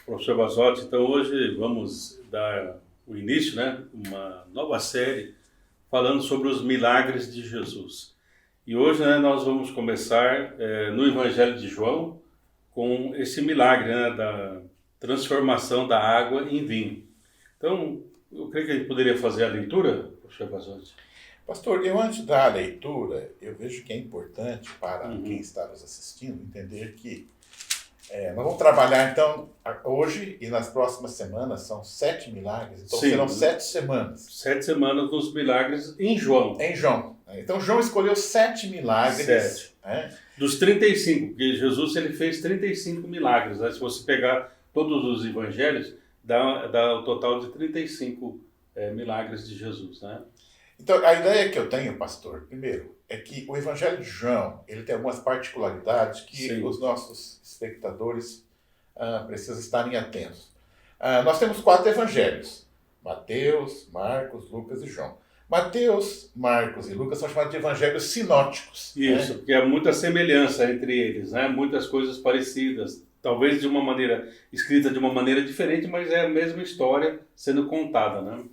Professor Basotti, então hoje vamos dar o início, né, uma nova série falando sobre os milagres de Jesus. E hoje, né, nós vamos começar no Evangelho de João com esse milagre, né, da transformação da água em vinho. Então, eu creio que a gente poderia fazer a leitura, professor Basotti. Pastor, eu antes da leitura, eu vejo que é importante para quem está nos assistindo entender que nós vamos trabalhar, então, hoje e nas próximas semanas, são 7 milagres, então Sim, serão 7 semanas. 7 semanas dos milagres em João. Em João. Então, João escolheu 7 milagres. 7. Né? Dos 35, porque Jesus ele fez 35 milagres. Né? Se você pegar todos os evangelhos, dá o total de 35 milagres de Jesus, né? Então, a ideia que eu tenho, pastor, primeiro, é que o Evangelho de João, ele tem algumas particularidades que Sim. os nossos espectadores precisam estarem atentos. Nós temos 4 evangelhos: Mateus, Marcos, Lucas e João. Mateus, Marcos e Lucas são chamados de evangelhos sinóticos. Isso, né? porque há muita semelhança entre eles, né? Muitas coisas parecidas. Talvez de uma maneira, escrita de uma maneira diferente, mas é a mesma história sendo contada, né?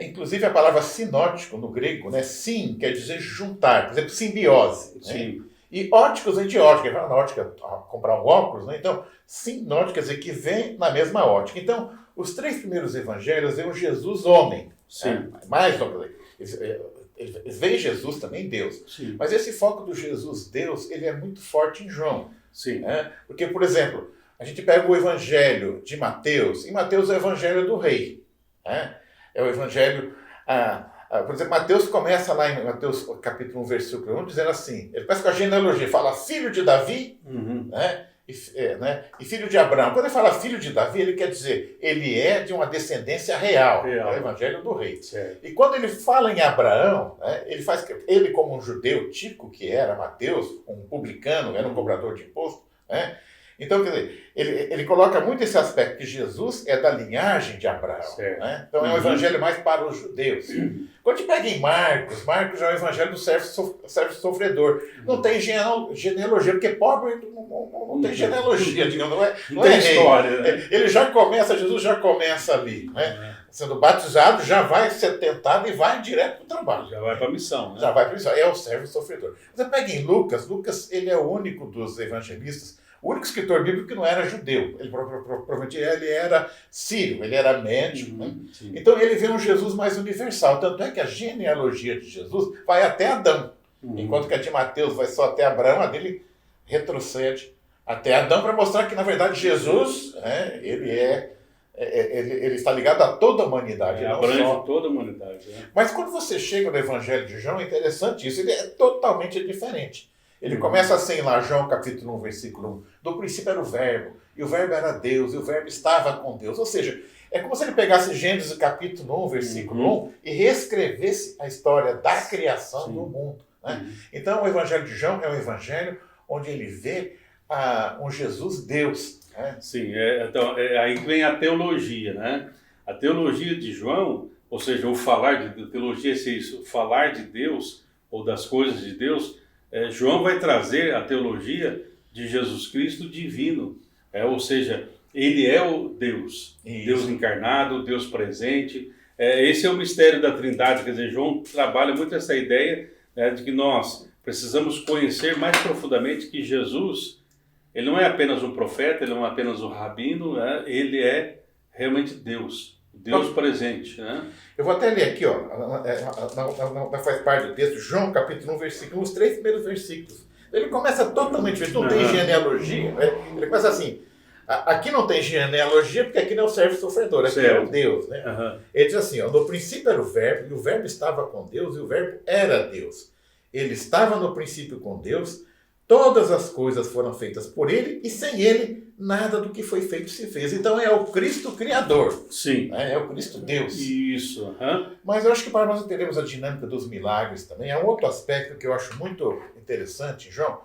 Inclusive a palavra sinótico no grego, né? Sim quer dizer juntar, por exemplo, simbiose. Sim. Né? E óticos vem de ótica, vai na ótica comprar um óculos, né? Então, sinótico quer dizer que vem na mesma ótica. Então, os 3 primeiros evangelhos veem um Jesus homem. Sim. Né? Mais, eles veem Jesus também Deus. Sim. Mas esse foco do Jesus Deus, ele é muito forte em João. Sim. Né? Porque, por exemplo, a gente pega o evangelho de Mateus, e Mateus é o evangelho do rei. Né? É o evangelho... por exemplo, Mateus começa lá em Mateus capítulo 1, versículo 1, dizendo assim, ele começa com a genealogia, fala filho de Davi, né? E filho de Abraão. Quando ele fala filho de Davi, ele quer dizer, ele é de uma descendência real. É o evangelho do rei. Certo. E quando ele fala em Abraão, né, ele como um judeu tico que era Mateus, um publicano, era um cobrador de imposto, né? Então, quer dizer, ele coloca muito esse aspecto que Jesus é da linhagem de Abraão. Né? Então, é um evangelho mais para os judeus. Quando a gente pega em Marcos já é o evangelho do servo sofredor. Não tem genealogia, porque pobre não tem genealogia, digamos, não tem é história. Né? Jesus já começa ali, né? Sendo batizado, já vai ser tentado e vai direto para o trabalho. Já vai para a missão. Né? Já vai para a missão, é o servo sofredor. Você pega em Lucas ele é o único dos evangelistas, o único escritor bíblico que não era judeu. Ele provavelmente ele era sírio, ele era médico. Né? Então ele vê um Jesus mais universal. Tanto é que a genealogia de Jesus vai até Adão. Enquanto que a de Mateus vai só até Abraão, a dele retrocede até Adão para mostrar que, na verdade, Jesus, ele está ligado a toda a humanidade. Abrange toda a humanidade. Né? Mas quando você chega no Evangelho de João, é interessante isso. Ele é totalmente diferente. Ele começa assim lá, João capítulo 1, versículo 1. No princípio era o verbo, e o verbo era Deus, e o verbo estava com Deus. Ou seja, é como se ele pegasse Gênesis capítulo 1, versículo 1, e reescrevesse a história da criação do mundo. Né? Então o Evangelho de João é um evangelho onde ele vê um Jesus Deus. Né? Sim, então aí vem a teologia, né? A teologia de João, ou seja, o falar de teologia, o falar de Deus, ou das coisas de Deus, João vai trazer a teologia de Jesus Cristo divino, ou seja, ele é o Deus, Deus encarnado, Deus presente. Esse é o mistério da Trindade, quer dizer, João trabalha muito essa ideia de que nós precisamos conhecer mais profundamente que Jesus, ele não é apenas um profeta, ele não é apenas um rabino, ele é realmente Deus presente. Né? Eu vou até ler aqui, não faz parte do texto, João capítulo 1, versículo, os 3 primeiros versículos. Ele começa totalmente diferente, não tem genealogia. Né? Ele começa assim, aqui não tem genealogia, porque aqui não é o servo sofredor, aqui é o Deus. Né? Ele diz assim, no princípio era o verbo, e o verbo estava com Deus, e o verbo era Deus. Ele estava no princípio com Deus, todas as coisas foram feitas por ele, e sem ele, nada do que foi feito se fez. Então é o Cristo Criador. Sim. Né? É o Cristo Deus. Isso. Mas eu acho que para nós entendermos a dinâmica dos milagres também, há um outro aspecto que eu acho muito interessante, João,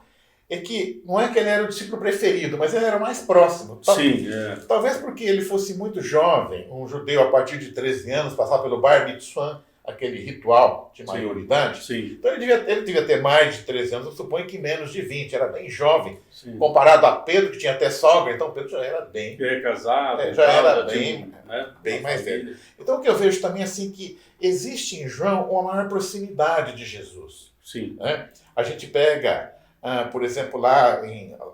é que não é que ele era o discípulo preferido, mas ele era o mais próximo. Sim. Talvez porque ele fosse muito jovem, um judeu a partir de 13 anos, passava pelo Bar Mitzvah, aquele ritual de Sim. maioridade. Sim. Então ele devia ter mais de 13 anos, eu suponho que menos de 20, era bem jovem. Sim. Comparado a Pedro, que tinha até sogra, então Pedro já era bem... Casado. já era tinha, bem mais velho. Então o que eu vejo também assim que existe em João uma maior proximidade de Jesus. Sim. Né? A gente pega, por exemplo, lá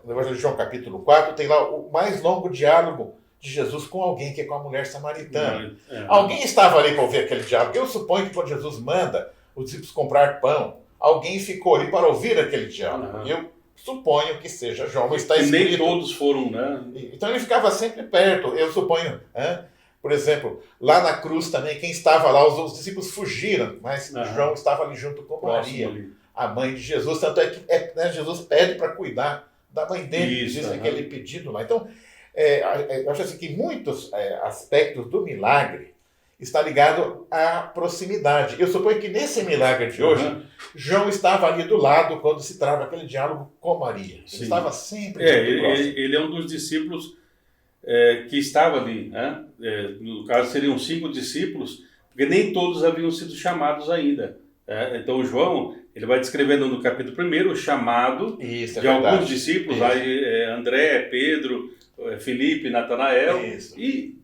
no Evangelho de João capítulo 4, tem lá o mais longo diálogo de Jesus com alguém, que é com a mulher samaritana. Alguém estava ali para ouvir aquele diálogo. Eu suponho que quando Jesus manda os discípulos comprar pão, alguém ficou ali para ouvir aquele diálogo. Eu suponho que seja João, mas está escrito. Nem todos foram, né? Então ele ficava sempre perto, eu suponho. Por exemplo, lá na cruz também, quem estava lá, os discípulos fugiram, mas João estava ali junto com Maria, a mãe de Jesus. Tanto é que Jesus pede para cuidar da mãe dele, diz aquele pedido lá. Então, eu acho assim que muitos aspectos do milagre está ligado à proximidade. Eu suponho que nesse milagre de hoje, João estava ali do lado quando se trava aquele diálogo com Maria. Ele estava sempre muito próximo. Ele é um dos discípulos que estava ali. Né? No caso, seriam 5 discípulos, porque nem todos haviam sido chamados ainda. Então, João, ele vai descrevendo no capítulo 1 o chamado de alguns discípulos, aí, André, Pedro, Felipe, Natanael, e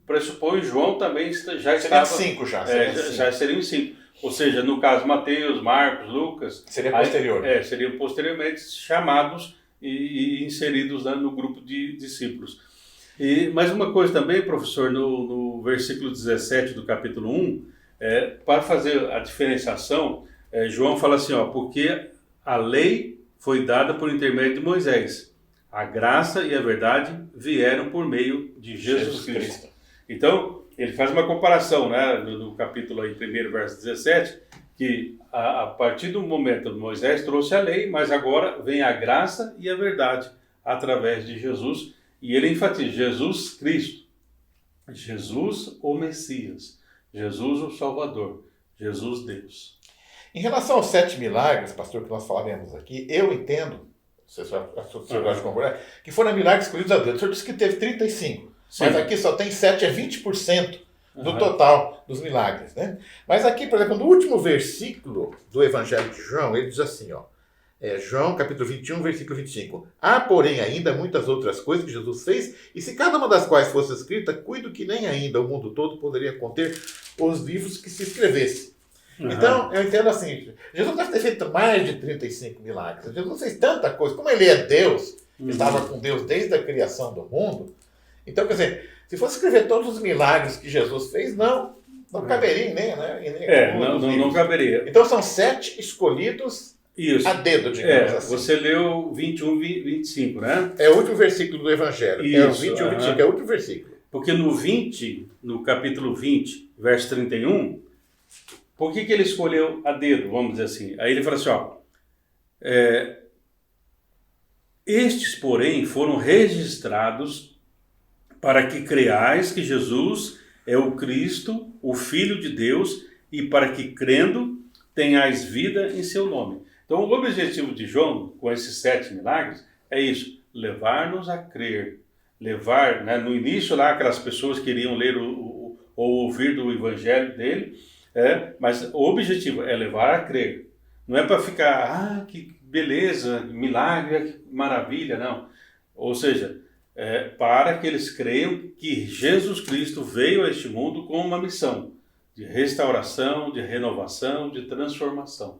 pressupõe João também já estava... Seriam 5 já. Já seriam 5. Ou seja, no caso, Mateus, Marcos, Lucas... Seria posterior. Seriam posteriormente chamados e inseridos no grupo de discípulos. Mas uma coisa também, professor, no versículo 17 do capítulo 1, para fazer a diferenciação, João fala assim, porque a lei foi dada por intermédio de Moisés. A graça e a verdade vieram por meio de Jesus Cristo. Então, ele faz uma comparação, né, no capítulo aí, 1º, verso 17, que a partir do momento que Moisés trouxe a lei, mas agora vem a graça e a verdade através de Jesus. E ele enfatiza Jesus Cristo, Jesus o Messias, Jesus o Salvador, Jesus Deus. Em relação aos 7 milagres, pastor, que nós falaremos aqui, eu entendo, se o senhor gosta de concordar, que foram milagres escolhidos a Deus. O senhor disse que teve 35. Sim. Mas aqui só tem 7, 20% do total dos milagres. Né? Mas aqui, por exemplo, no último versículo do Evangelho de João, ele diz assim, João capítulo 21, versículo 25. Há, porém, ainda muitas outras coisas que Jesus fez, e se cada uma das quais fosse escrita, cuido que nem ainda o mundo todo poderia conter os livros que se escrevesse. Então, eu entendo assim, Jesus deve ter feito mais de 35 milagres. Jesus fez tanta coisa. Como ele é Deus, estava com Deus desde a criação do mundo. Então, quer dizer, se fosse escrever todos os milagres que Jesus fez, não caberia nem não caberia. Então, são 7 escolhidos a dedo, digamos assim. Você leu 21, 25, né? É o último versículo do Evangelho. Isso, é o 21, 25, é o último versículo. Porque no capítulo 20, verso 31, por que ele escolheu a dedo, vamos dizer assim? Aí ele fala assim, estes, porém, foram registrados para que creais que Jesus é o Cristo, o Filho de Deus, e para que, crendo, tenhais vida em seu nome. Então, o objetivo de João, com esses 7 milagres, é isso, levar-nos a crer. Levar, no início lá, aquelas pessoas queriam ler ou ouvir do evangelho dele, mas o objetivo é levar a crer. Não é para ficar, que beleza, milagre, que maravilha, não. Ou seja, para que eles creiam que Jesus Cristo veio a este mundo com uma missão de restauração, de renovação, de transformação.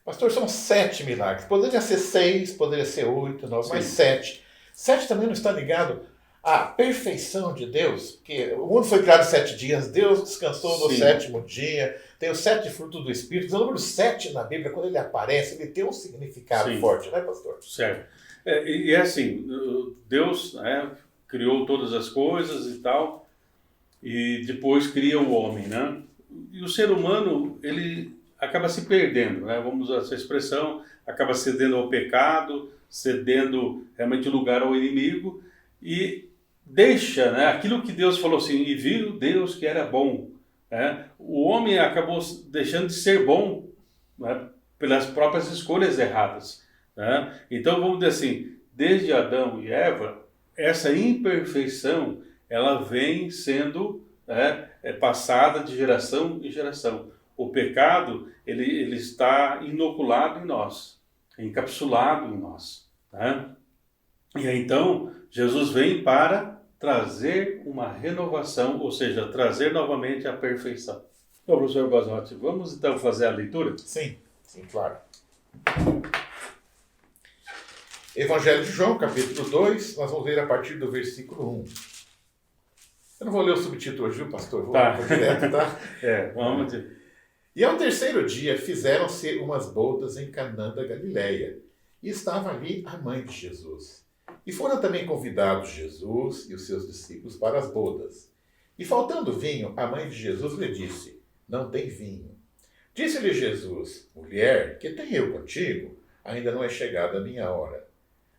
Pastor, são 7 milagres. Poderia ser 6, poderia ser 8, 9, mas 7. 7 também não está ligado à perfeição de Deus, porque o mundo foi criado em 7 dias, Deus descansou no 7º dia, tem os 7 frutos do Espírito. O número 7 na Bíblia, quando ele aparece, ele tem um significado forte, né, pastor? Certo. E assim, Deus criou todas as coisas e tal, e depois cria o homem, né? E o ser humano, ele acaba se perdendo, né? Vamos usar essa expressão, acaba cedendo ao pecado, cedendo realmente lugar ao inimigo, e deixa, aquilo que Deus falou assim, e viu Deus que era bom. O homem acabou deixando de ser bom, pelas próprias escolhas erradas. Então, vamos dizer assim, desde Adão e Eva, essa imperfeição, ela vem sendo passada de geração em geração. o pecado ele está inoculado em nós, encapsulado em nós. Né? E aí, então, Jesus vem para trazer uma renovação, ou seja, trazer novamente a perfeição. Então, professor Basotti, vamos então fazer a leitura? Sim, claro. Evangelho de João, capítulo 2, nós vamos ler a partir do versículo 1. Eu não vou ler o subtítulo hoje, viu, pastor? Vou direto, tá? Vamos. E ao terceiro dia fizeram-se umas bodas em Canaã da Galileia, e estava ali a mãe de Jesus. E foram também convidados Jesus e os seus discípulos para as bodas. E faltando vinho, a mãe de Jesus lhe disse: não tem vinho. Disse-lhe Jesus: mulher, que tenho eu contigo? Ainda não é chegada a minha hora.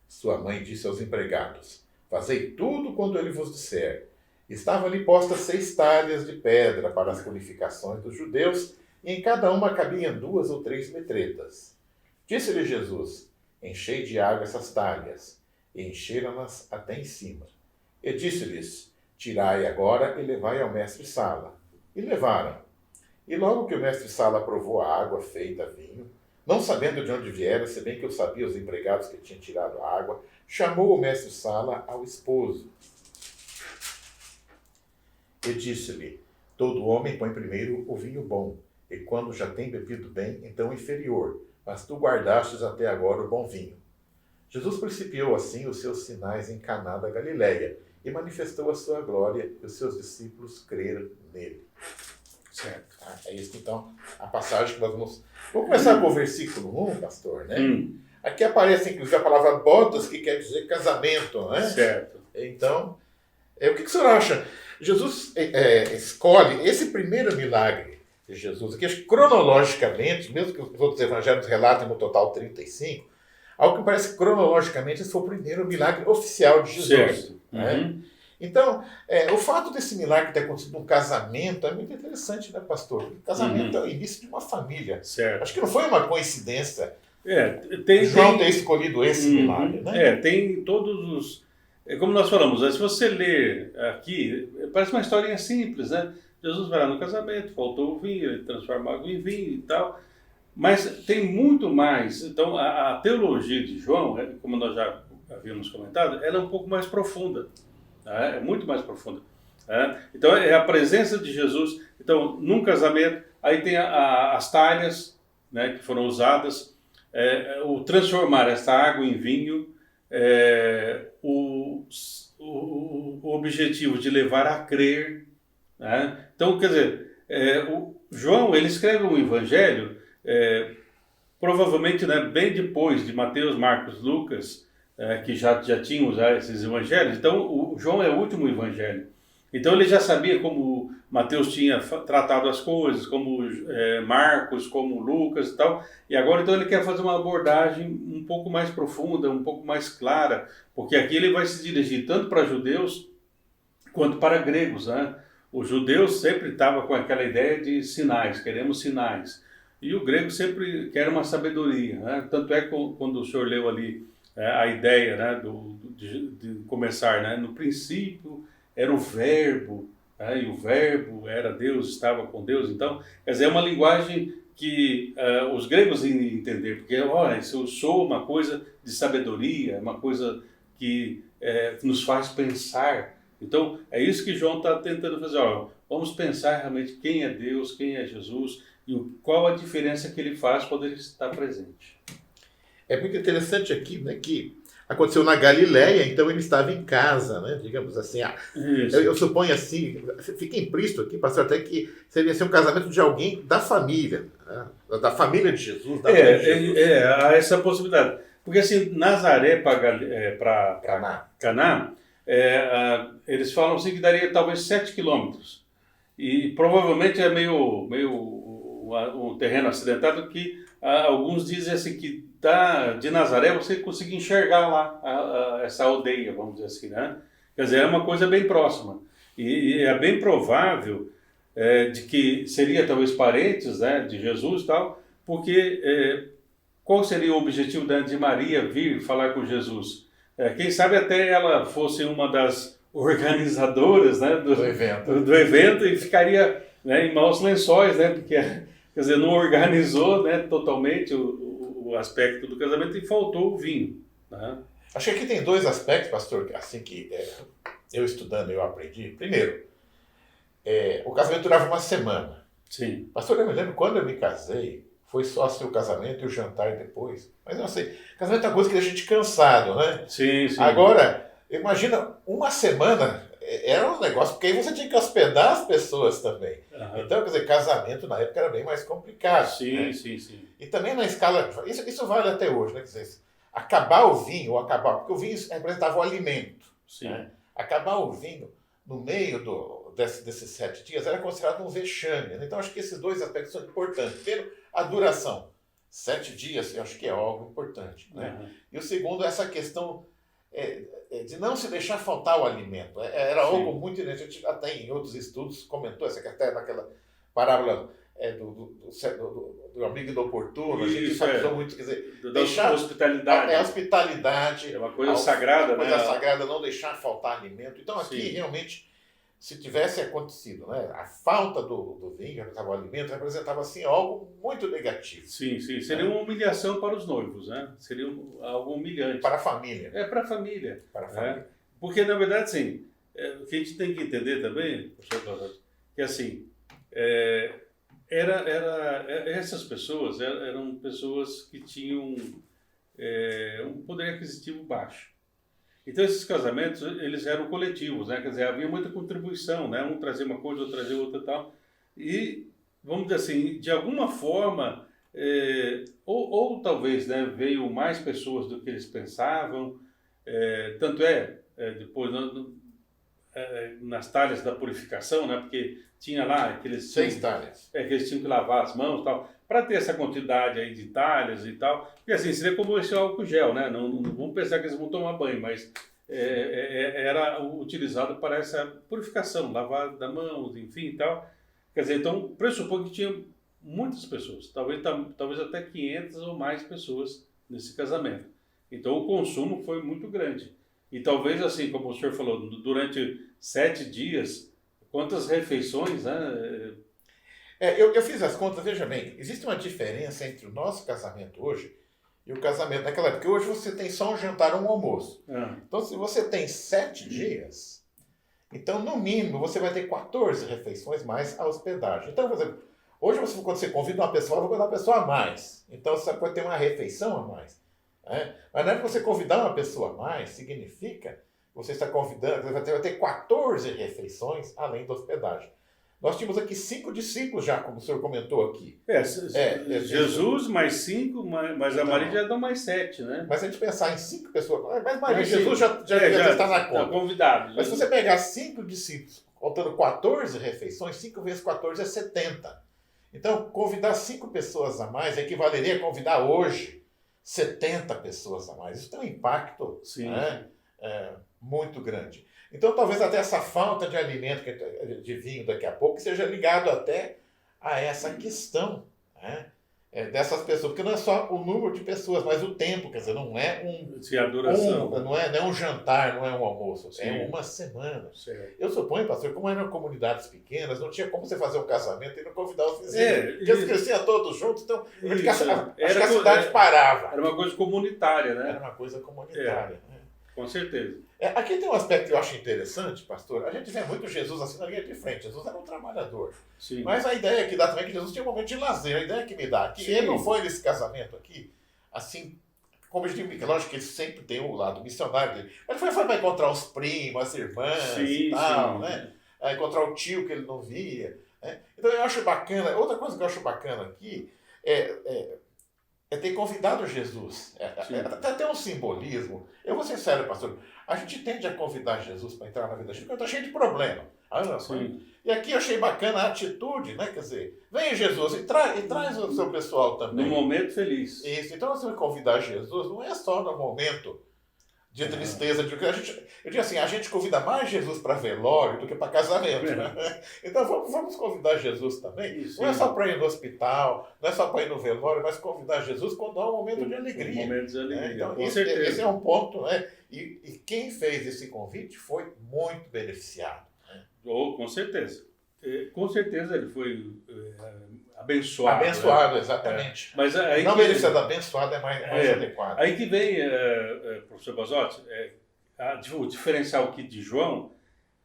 Sua mãe disse aos empregados: fazei tudo quando ele vos disser. Estavam ali postas 6 talhas de pedra para as purificações dos judeus, e em cada uma cabiam 2 ou 3 metretas. Disse-lhe Jesus: enchei de água essas talhas. E encheram-nas até em cima. E disse-lhes: tirai agora e levai ao mestre-sala. E levaram. E logo que o mestre-sala provou a água feita vinho, não sabendo de onde viera, se bem que eu sabia os empregados que tinham tirado a água, chamou o mestre-sala ao esposo. E disse-lhe: todo homem põe primeiro o vinho bom, e quando já tem bebido bem, então o inferior, mas tu guardastes até agora o bom vinho. Jesus principiou assim os seus sinais em Caná da Galileia, e manifestou a sua glória, e os seus discípulos creram nele. Certo. É isso, então, a passagem que nós vamos... Vamos começar com o versículo 1, pastor, né? Aqui aparece, inclusive, a palavra bodas, que quer dizer casamento, né? Certo. Então, o que o senhor acha? Jesus escolhe esse primeiro milagre de Jesus, aqui, acho que cronologicamente, mesmo que os outros evangelhos relatem no total 35, ao que parece que cronologicamente esse foi o primeiro milagre oficial de Jesus. Certo. Né? Então, o fato desse milagre ter acontecido num casamento é muito interessante, né, pastor? O casamento é o início de uma família. Certo. Acho que não foi uma coincidência tem João ter escolhido esse milagre, né? Tem todos os... como nós falamos, se você ler aqui, parece uma historinha simples, né? Jesus vai lá no casamento, faltou o vinho, ele transforma água em vinho e tal. Mas tem muito mais. Então, a teologia de João, como nós já havíamos comentado, ela é um pouco mais profunda. É muito mais profunda. Então, é a presença de Jesus. Então, num casamento, aí tem as talhas, né, que foram usadas, o transformar essa água em vinho, o objetivo de levar a crer. Né? Então, quer dizer, o João, ele escreve um evangelho, provavelmente, né, bem depois de Mateus, Marcos, Lucas, que já tinham esses evangelhos. Então, o João é o último evangelho. Então, ele já sabia como Mateus tinha tratado as coisas, como Marcos, como Lucas e tal. E agora, então, ele quer fazer uma abordagem um pouco mais profunda, um pouco mais clara, porque aqui ele vai se dirigir tanto para judeus quanto para gregos, né? Os judeus sempre estavam com aquela ideia de sinais, queremos sinais. E o grego sempre quer uma sabedoria, né? Tanto é que quando o senhor leu ali a ideia, né, de começar, né, no princípio era o verbo, né, e o verbo era Deus, estava com Deus. Então, quer dizer, é uma linguagem que os gregos iam entender, porque isso soa uma coisa de sabedoria, uma coisa que nos faz pensar. Então, é isso que João está tentando fazer. Vamos pensar realmente quem é Deus, quem é Jesus e qual a diferença que ele faz quando ele está presente. É muito interessante aqui, né, que aconteceu na Galileia, então ele estava em casa, né, digamos assim. Eu suponho assim, fica implícito aqui, pastor, até que seria ser um casamento de alguém da família, né, da família de Jesus. Há essa possibilidade. Porque assim, Nazaré para Caná, eles falam assim que daria talvez 7 quilômetros. E provavelmente é meio um terreno acidentado que alguns dizem assim que de Nazaré você consegue enxergar lá essa aldeia, vamos dizer assim, né? Quer dizer, é uma coisa bem próxima. E é bem provável de que seria talvez parentes, né, de Jesus e tal, porque qual seria o objetivo de Maria vir falar com Jesus? Quem sabe até ela fosse uma das organizadoras, né, do evento e ficaria, né, em maus lençóis, né, porque Quer dizer, não organizou, né, totalmente o aspecto do casamento e faltou o vinho, né? Acho que aqui tem dois aspectos, pastor, assim que eu estudando eu aprendi. Primeiro, o casamento durava uma semana. Sim. Pastor, eu me lembro quando eu me casei, foi só assim, o casamento e o jantar depois. Mas eu não sei, casamento é uma coisa que deixa a gente cansado, né? Sim, sim. Agora, imagina, uma semana era um negócio, porque aí você tinha que hospedar as pessoas também. Aham. Então, quer dizer, casamento na época era bem mais complicado. Sim, né? sim, sim. E também na escala, isso vale até hoje, né? Quer dizer, acabar o vinho, ou acabar, porque o vinho representava o alimento. Sim. Né? Acabar o vinho no meio desses 7 dias era considerado um vexame. Né? Então, acho que esses dois aspectos são importantes. Primeiro, a duração. 7 dias, eu acho que é algo importante. Né? Uhum. E o segundo, essa questão de não se deixar faltar o alimento. Era algo muito... A gente até em outros estudos comentou, até naquela parábola do amigo inoportuno, a gente enfatizou muito, quer dizer, deixar hospitalidade. A hospitalidade. É uma coisa sagrada, coisa né? sagrada, não deixar faltar alimento. Então aqui, Sim. realmente, se tivesse acontecido, né, a falta do vinho, representava o alimento, representava, assim, algo muito negativo. Sim, sim. Seria uma humilhação para os noivos, né? Seria algo humilhante. Para a família. Para a família. Para a família. Porque, na verdade, assim, o que a gente tem que entender também, professor Cláudio, que, assim, essas pessoas eram pessoas que tinham um poder aquisitivo baixo. Então, esses casamentos, eles eram coletivos, né? Quer dizer, havia muita contribuição, né? Um trazia uma coisa, outro trazia outra e tal. E, vamos dizer assim, de alguma forma, ou talvez, né, veio mais pessoas do que eles pensavam. Tanto depois, nas talhas da purificação, né? Porque tinha lá aqueles... 6 talhas. Que eles tinham que lavar as mãos e tal, para ter essa quantidade aí de talhas e tal. E assim, seria como esse álcool gel, né? Não vamos pensar que eles vão tomar banho, mas era utilizado para essa purificação, lavar das mãos, enfim e tal. Quer dizer, então, pressupõe que tinha muitas pessoas, talvez até 500 ou mais pessoas nesse casamento. Então, o consumo foi muito grande. E talvez, assim, como o senhor falou, durante 7 dias, quantas refeições, né? Eu fiz as contas, veja bem, existe uma diferença entre o nosso casamento hoje e o casamento naquela época. Porque hoje você tem só um jantar, um almoço. Então, se você tem 7 dias, então, no mínimo, você vai ter 14 refeições mais a hospedagem. Então, por exemplo, hoje, quando você convida uma pessoa, vai convidar uma pessoa a mais. Então, você pode ter uma refeição a mais. Né? Mas na época que você convidar uma pessoa a mais, significa que você está convidando, você vai ter 14 refeições além da hospedagem. Nós tínhamos aqui 5 discípulos já, como o senhor comentou aqui. Jesus mais 5, mas a Maria já dá mais 7, né? Mas se a gente pensar em 5 pessoas, mas Maria e Jesus já está na conta. Está convidado. Mas se você pegar 5 discípulos, contando 14 refeições, 5 vezes 14 é 70. Então, convidar 5 pessoas a mais equivaleria a convidar hoje 70 pessoas a mais. Isso tem um impacto, né, muito grande. Então, talvez até essa falta de alimento, de vinho daqui a pouco, seja ligado até a essa questão, né, dessas pessoas. Porque não é só o número de pessoas, mas o tempo. Quer dizer, não é não é um jantar, não é um almoço. Sim. É uma semana. Certo. Eu suponho, pastor, como eram comunidades pequenas, não tinha como você fazer um casamento e não convidar os vizinhos. Porque eles cresciam todos juntos, então acho que a cidade parava. Era uma coisa comunitária, né? Era uma coisa comunitária. Com certeza. Aqui tem um aspecto que eu acho interessante, pastor. A gente vê muito Jesus assim na linha de frente. Jesus era um trabalhador. Sim. Mas a ideia que dá também é que Jesus tinha um momento de lazer. A ideia que me dá que ele não foi nesse casamento aqui, assim, como eu digo, lógico que ele sempre tem o lado missionário dele. Mas ele foi para encontrar os primos, as irmãs e tal, né? Encontrar o tio que ele não via. Né? Então eu acho bacana. Outra coisa que eu acho bacana aqui é ter convidado Jesus. Até um simbolismo. Eu vou ser sério, pastor. A gente tende a convidar Jesus para entrar na vida da gente, porque está cheio de problema. E aqui eu achei bacana a atitude, né? Quer dizer, vem Jesus e traz o seu pessoal também. No momento feliz. Isso. Então, você vai convidar Jesus, não é só no momento de tristeza. Eu digo assim, a gente convida mais Jesus para velório do que para casamento. Né? Então vamos convidar Jesus também. Isso, não é só para ir no hospital, não é só para ir no velório, mas convidar Jesus quando há um momento de alegria. Um momento de alegria, né? Então, com certeza. Esse é um ponto, né? E quem fez esse convite foi muito beneficiado. Né? Com certeza. Com certeza ele foi, a abençoado. Abençoado, exatamente. Mas aí não merecido, abençoado é mais adequado. Aí que vem, professor Basotti, o diferencial aqui de João,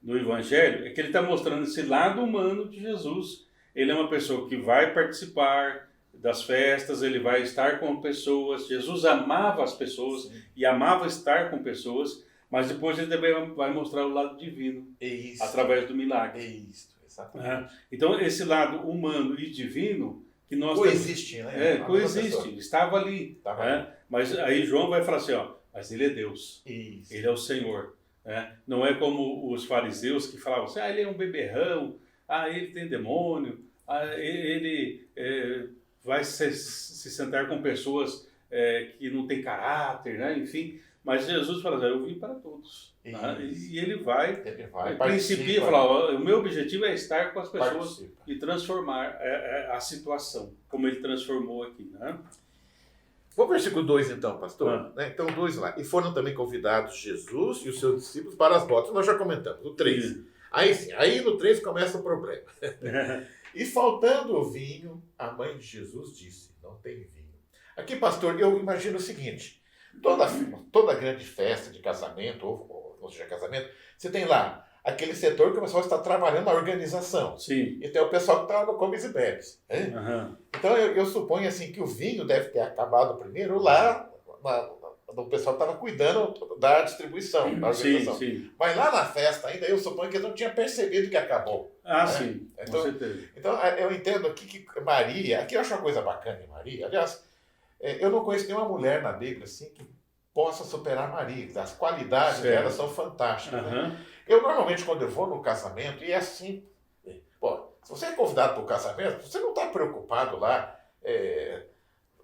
no Evangelho, é que ele está mostrando esse lado humano de Jesus. Ele é uma pessoa que vai participar das festas, ele vai estar com pessoas. Jesus amava as pessoas. Sim. E amava estar com pessoas, mas depois ele também vai mostrar o lado divino, através do milagre. Exatamente. Então, esse lado humano e divino, que nós coexiste, né? Coexiste, estava ali. Mas aí João vai falar assim, mas ele é Deus, ele é o Senhor. Não é como os fariseus que falavam assim, ele é um beberrão, ele tem demônio, ele vai se sentar com pessoas que não têm caráter, né? Enfim. Mas Jesus fala, eu vim para todos. E ele vai principia, falar, o meu objetivo é estar com as pessoas e transformar a situação, como ele transformou aqui. Né? Vamos para o versículo 2 então, pastor. Então, 2 lá. E foram também convidados Jesus e os seus discípulos para as bodas. Nós já comentamos, o 3. Aí no 3 começa o problema. E faltando o vinho, a mãe de Jesus disse, não tem vinho. Aqui, pastor, eu imagino o seguinte, toda grande festa de casamento, ou seja, casamento, você tem lá aquele setor que o pessoal está trabalhando na organização. Sim. E tem o pessoal que está no comes e bebes. Então eu suponho assim que o vinho deve ter acabado primeiro lá, o pessoal estava cuidando da distribuição, da organização. Sim. Mas lá na festa ainda, eu suponho que eles não tinham percebido que acabou. Sim, com certeza. Então eu entendo aqui que Maria, aqui eu acho uma coisa bacana em Maria, aliás, eu não conheço nenhuma mulher na Bíblia assim que possa superar Maria. As qualidades dela são fantásticas. Né? Eu normalmente quando eu vou no casamento, e é assim, se você é convidado para o casamento, você não está preocupado lá,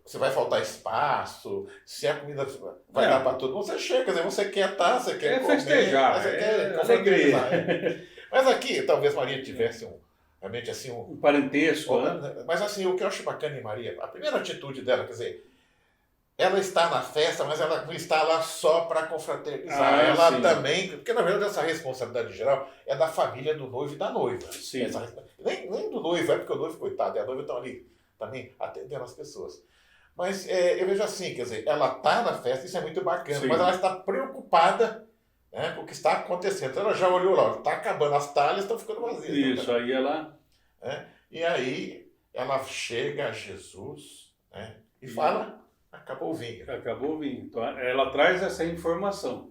você vai faltar espaço, se a comida vai dar para todo mundo, você chega, você quer estar, você quer comer, festejar, você quer confraternizar. Mas aqui, talvez Maria tivesse realmente assim um parentesco, né? Mas assim, o que eu acho bacana em Maria, a primeira atitude dela, quer dizer, ela está na festa, mas ela não está lá só para confraternizar. Ela também, porque na verdade essa responsabilidade geral é da família do noivo e da noiva. Nem do noivo, porque o noivo, coitado, e a noiva estão ali também atendendo as pessoas. Mas eu vejo assim, quer dizer, ela está na festa, isso é muito bacana, mas ela está preocupada com o que está acontecendo. Então ela já olhou lá, está acabando, as talhas estão ficando vazias. Isso, aí ela... E aí ela chega a Jesus e fala... Acabou o vinho. Acabou o vinho. Então, ela traz essa informação.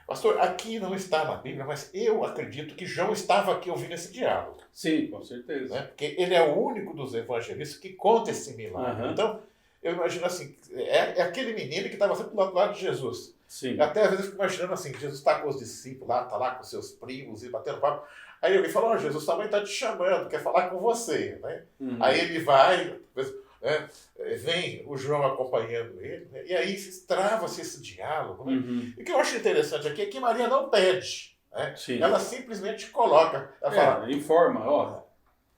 Pastor, aqui não está na Bíblia, mas eu acredito que João estava aqui ouvindo esse diálogo. Sim, com certeza. Porque ele é o único dos evangelistas que conta esse milagre. Então, eu imagino assim, é aquele menino que estava sempre do lado de Jesus. Sim. Até às vezes eu fico imaginando assim, que Jesus está com os discípulos lá, está lá com seus primos e batendo papo. Aí alguém fala, Jesus, sua mãe está te chamando, quer falar com você. Né? Aí ele vai... vem o João acompanhando ele, e aí trava-se esse diálogo. E o que eu acho interessante aqui é que Maria não pede. Ela simplesmente coloca. Ela fala, informa,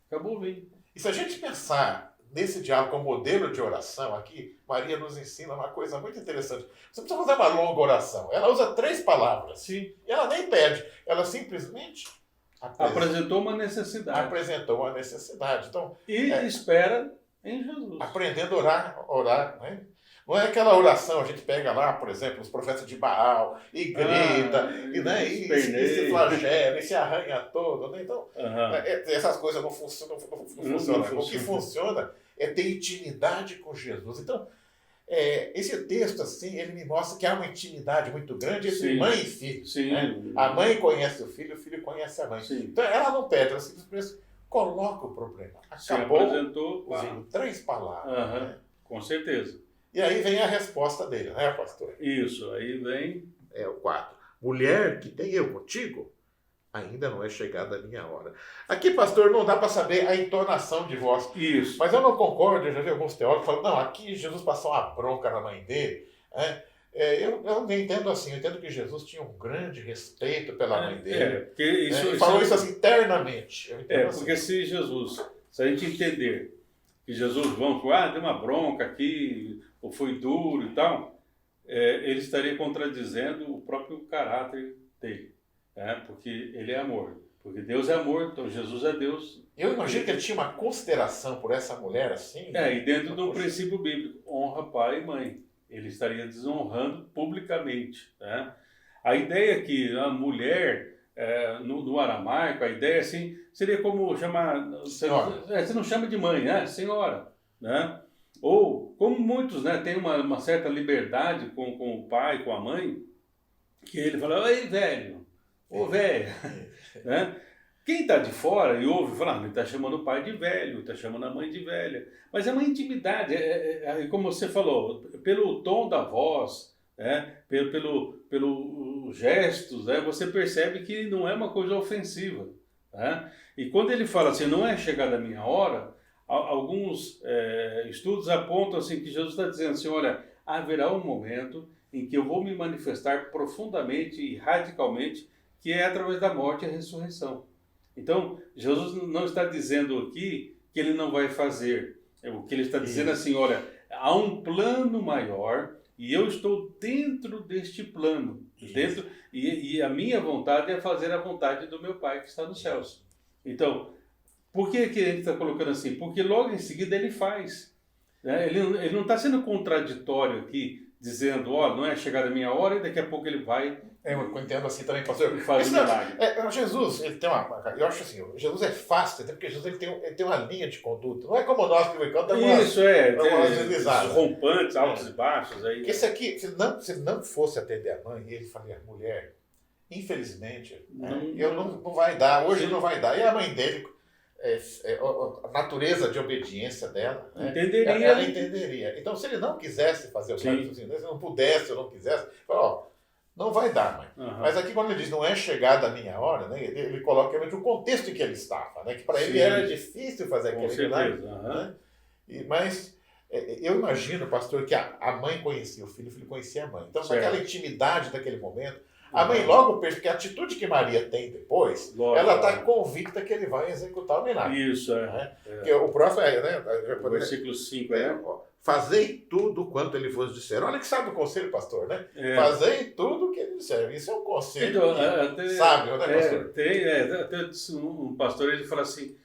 acabou o vinho. E se a gente pensar nesse diálogo como modelo de oração aqui, Maria nos ensina uma coisa muito interessante. Você não precisa fazer uma longa oração. Ela usa 3 palavras. Sim. E ela nem pede. Ela simplesmente apresentou uma necessidade. Então, espera em Jesus. Aprendendo a orar. Né? Não é aquela oração, a gente pega lá, por exemplo, os profetas de Baal, e grita, e se flagela, e se arranha todo. Né? Então, essas coisas não funcionam. O que funciona é ter intimidade com Jesus. Então, esse texto, assim, ele me mostra que há uma intimidade muito grande entre mãe e filho. Né? A mãe conhece o filho conhece a mãe. Então, ela não pede, ela simplesmente coloca o problema. Acabou, apresentou 3 palavras. Né? Com certeza. E aí vem a resposta dele, né, pastor? Isso, aí vem... o 4. Mulher, que tem eu contigo, ainda não é chegada a minha hora. Aqui, pastor, não dá para saber a entonação de voz. Isso. Mas eu não concordo, eu já vi alguns teólogos falando, não, aqui Jesus passou uma bronca na mãe dele. Eu não entendo assim, eu entendo que Jesus tinha um grande respeito pela mãe dele. Porque isso falou isso assim internamente. Porque se a gente entender que Jesus, deu uma bronca aqui, ou foi duro e tal, ele estaria contradizendo o próprio caráter dele. Porque ele é amor. Porque Deus é amor, então Jesus é Deus. Eu imagino que ele tinha uma consideração por essa mulher assim. E dentro de um princípio bíblico, honra pai e mãe. Ele estaria desonrando publicamente. Né? A ideia é que a mulher, no aramaico, a ideia assim, seria como chamar... Você não chama de mãe, né? Senhora. Né? Ou, como muitos, né, têm uma certa liberdade com o pai, com a mãe, que ele fala, ei, velho, ô velho. Né? Quem está de fora e ouve, fala, ele está chamando o pai de velho, está chamando a mãe de velha. Mas é uma intimidade, como você falou, pelo tom da voz, né? Pelos gestos, né? Você percebe que não é uma coisa ofensiva. Né? E quando ele fala assim, não é chegada a minha hora, alguns estudos apontam assim, que Jesus está dizendo assim, olha, haverá um momento em que eu vou me manifestar profundamente e radicalmente, que é através da morte e a ressurreição. Então, Jesus não está dizendo aqui que ele não vai fazer. O que ele está dizendo assim, olha, há um plano maior e eu estou dentro deste plano. E a minha vontade é fazer a vontade do meu Pai que está nos céus. Então, por que ele está colocando assim? Porque logo em seguida ele faz. Né? Ele não está sendo contraditório aqui, dizendo, não é chegada a minha hora e daqui a pouco ele vai... Eu entendo assim também, pastor. Faz um milagre. Jesus, ele tem eu acho assim, Jesus é fácil, até porque Jesus ele tem uma linha de conduta. Não é como nós que cantamos tem rompantes, altos e baixos. Aí. Esse aqui, se não fosse atender a mãe, ele falia, mulher, infelizmente, não vai dar, hoje não vai dar. E a mãe dele, a natureza de obediência dela, ela entenderia. Então, se ele não quisesse fazer o milagre, se não pudesse ou não quisesse, fala, não vai dar, mãe. Uhum. Mas aqui quando ele diz, não é chegada a minha hora, né, ele coloca realmente o contexto em que ele estava, né, que para ele era difícil fazer aquele milagre. Né? Mas eu imagino, pastor, que a mãe conhecia o filho conhecia a mãe. Então, naquela intimidade daquele momento, a mãe logo percebe que a atitude que Maria tem depois, ela está convicta que ele vai executar o milagre. Isso, Porque o próximo o versículo 5 fazei tudo quanto ele vos disser. Olha que sabe o conselho, pastor, né? Fazei tudo o que ele disser. Isso é um conselho sábio, né, pastor? Até um pastor, ele fala assim,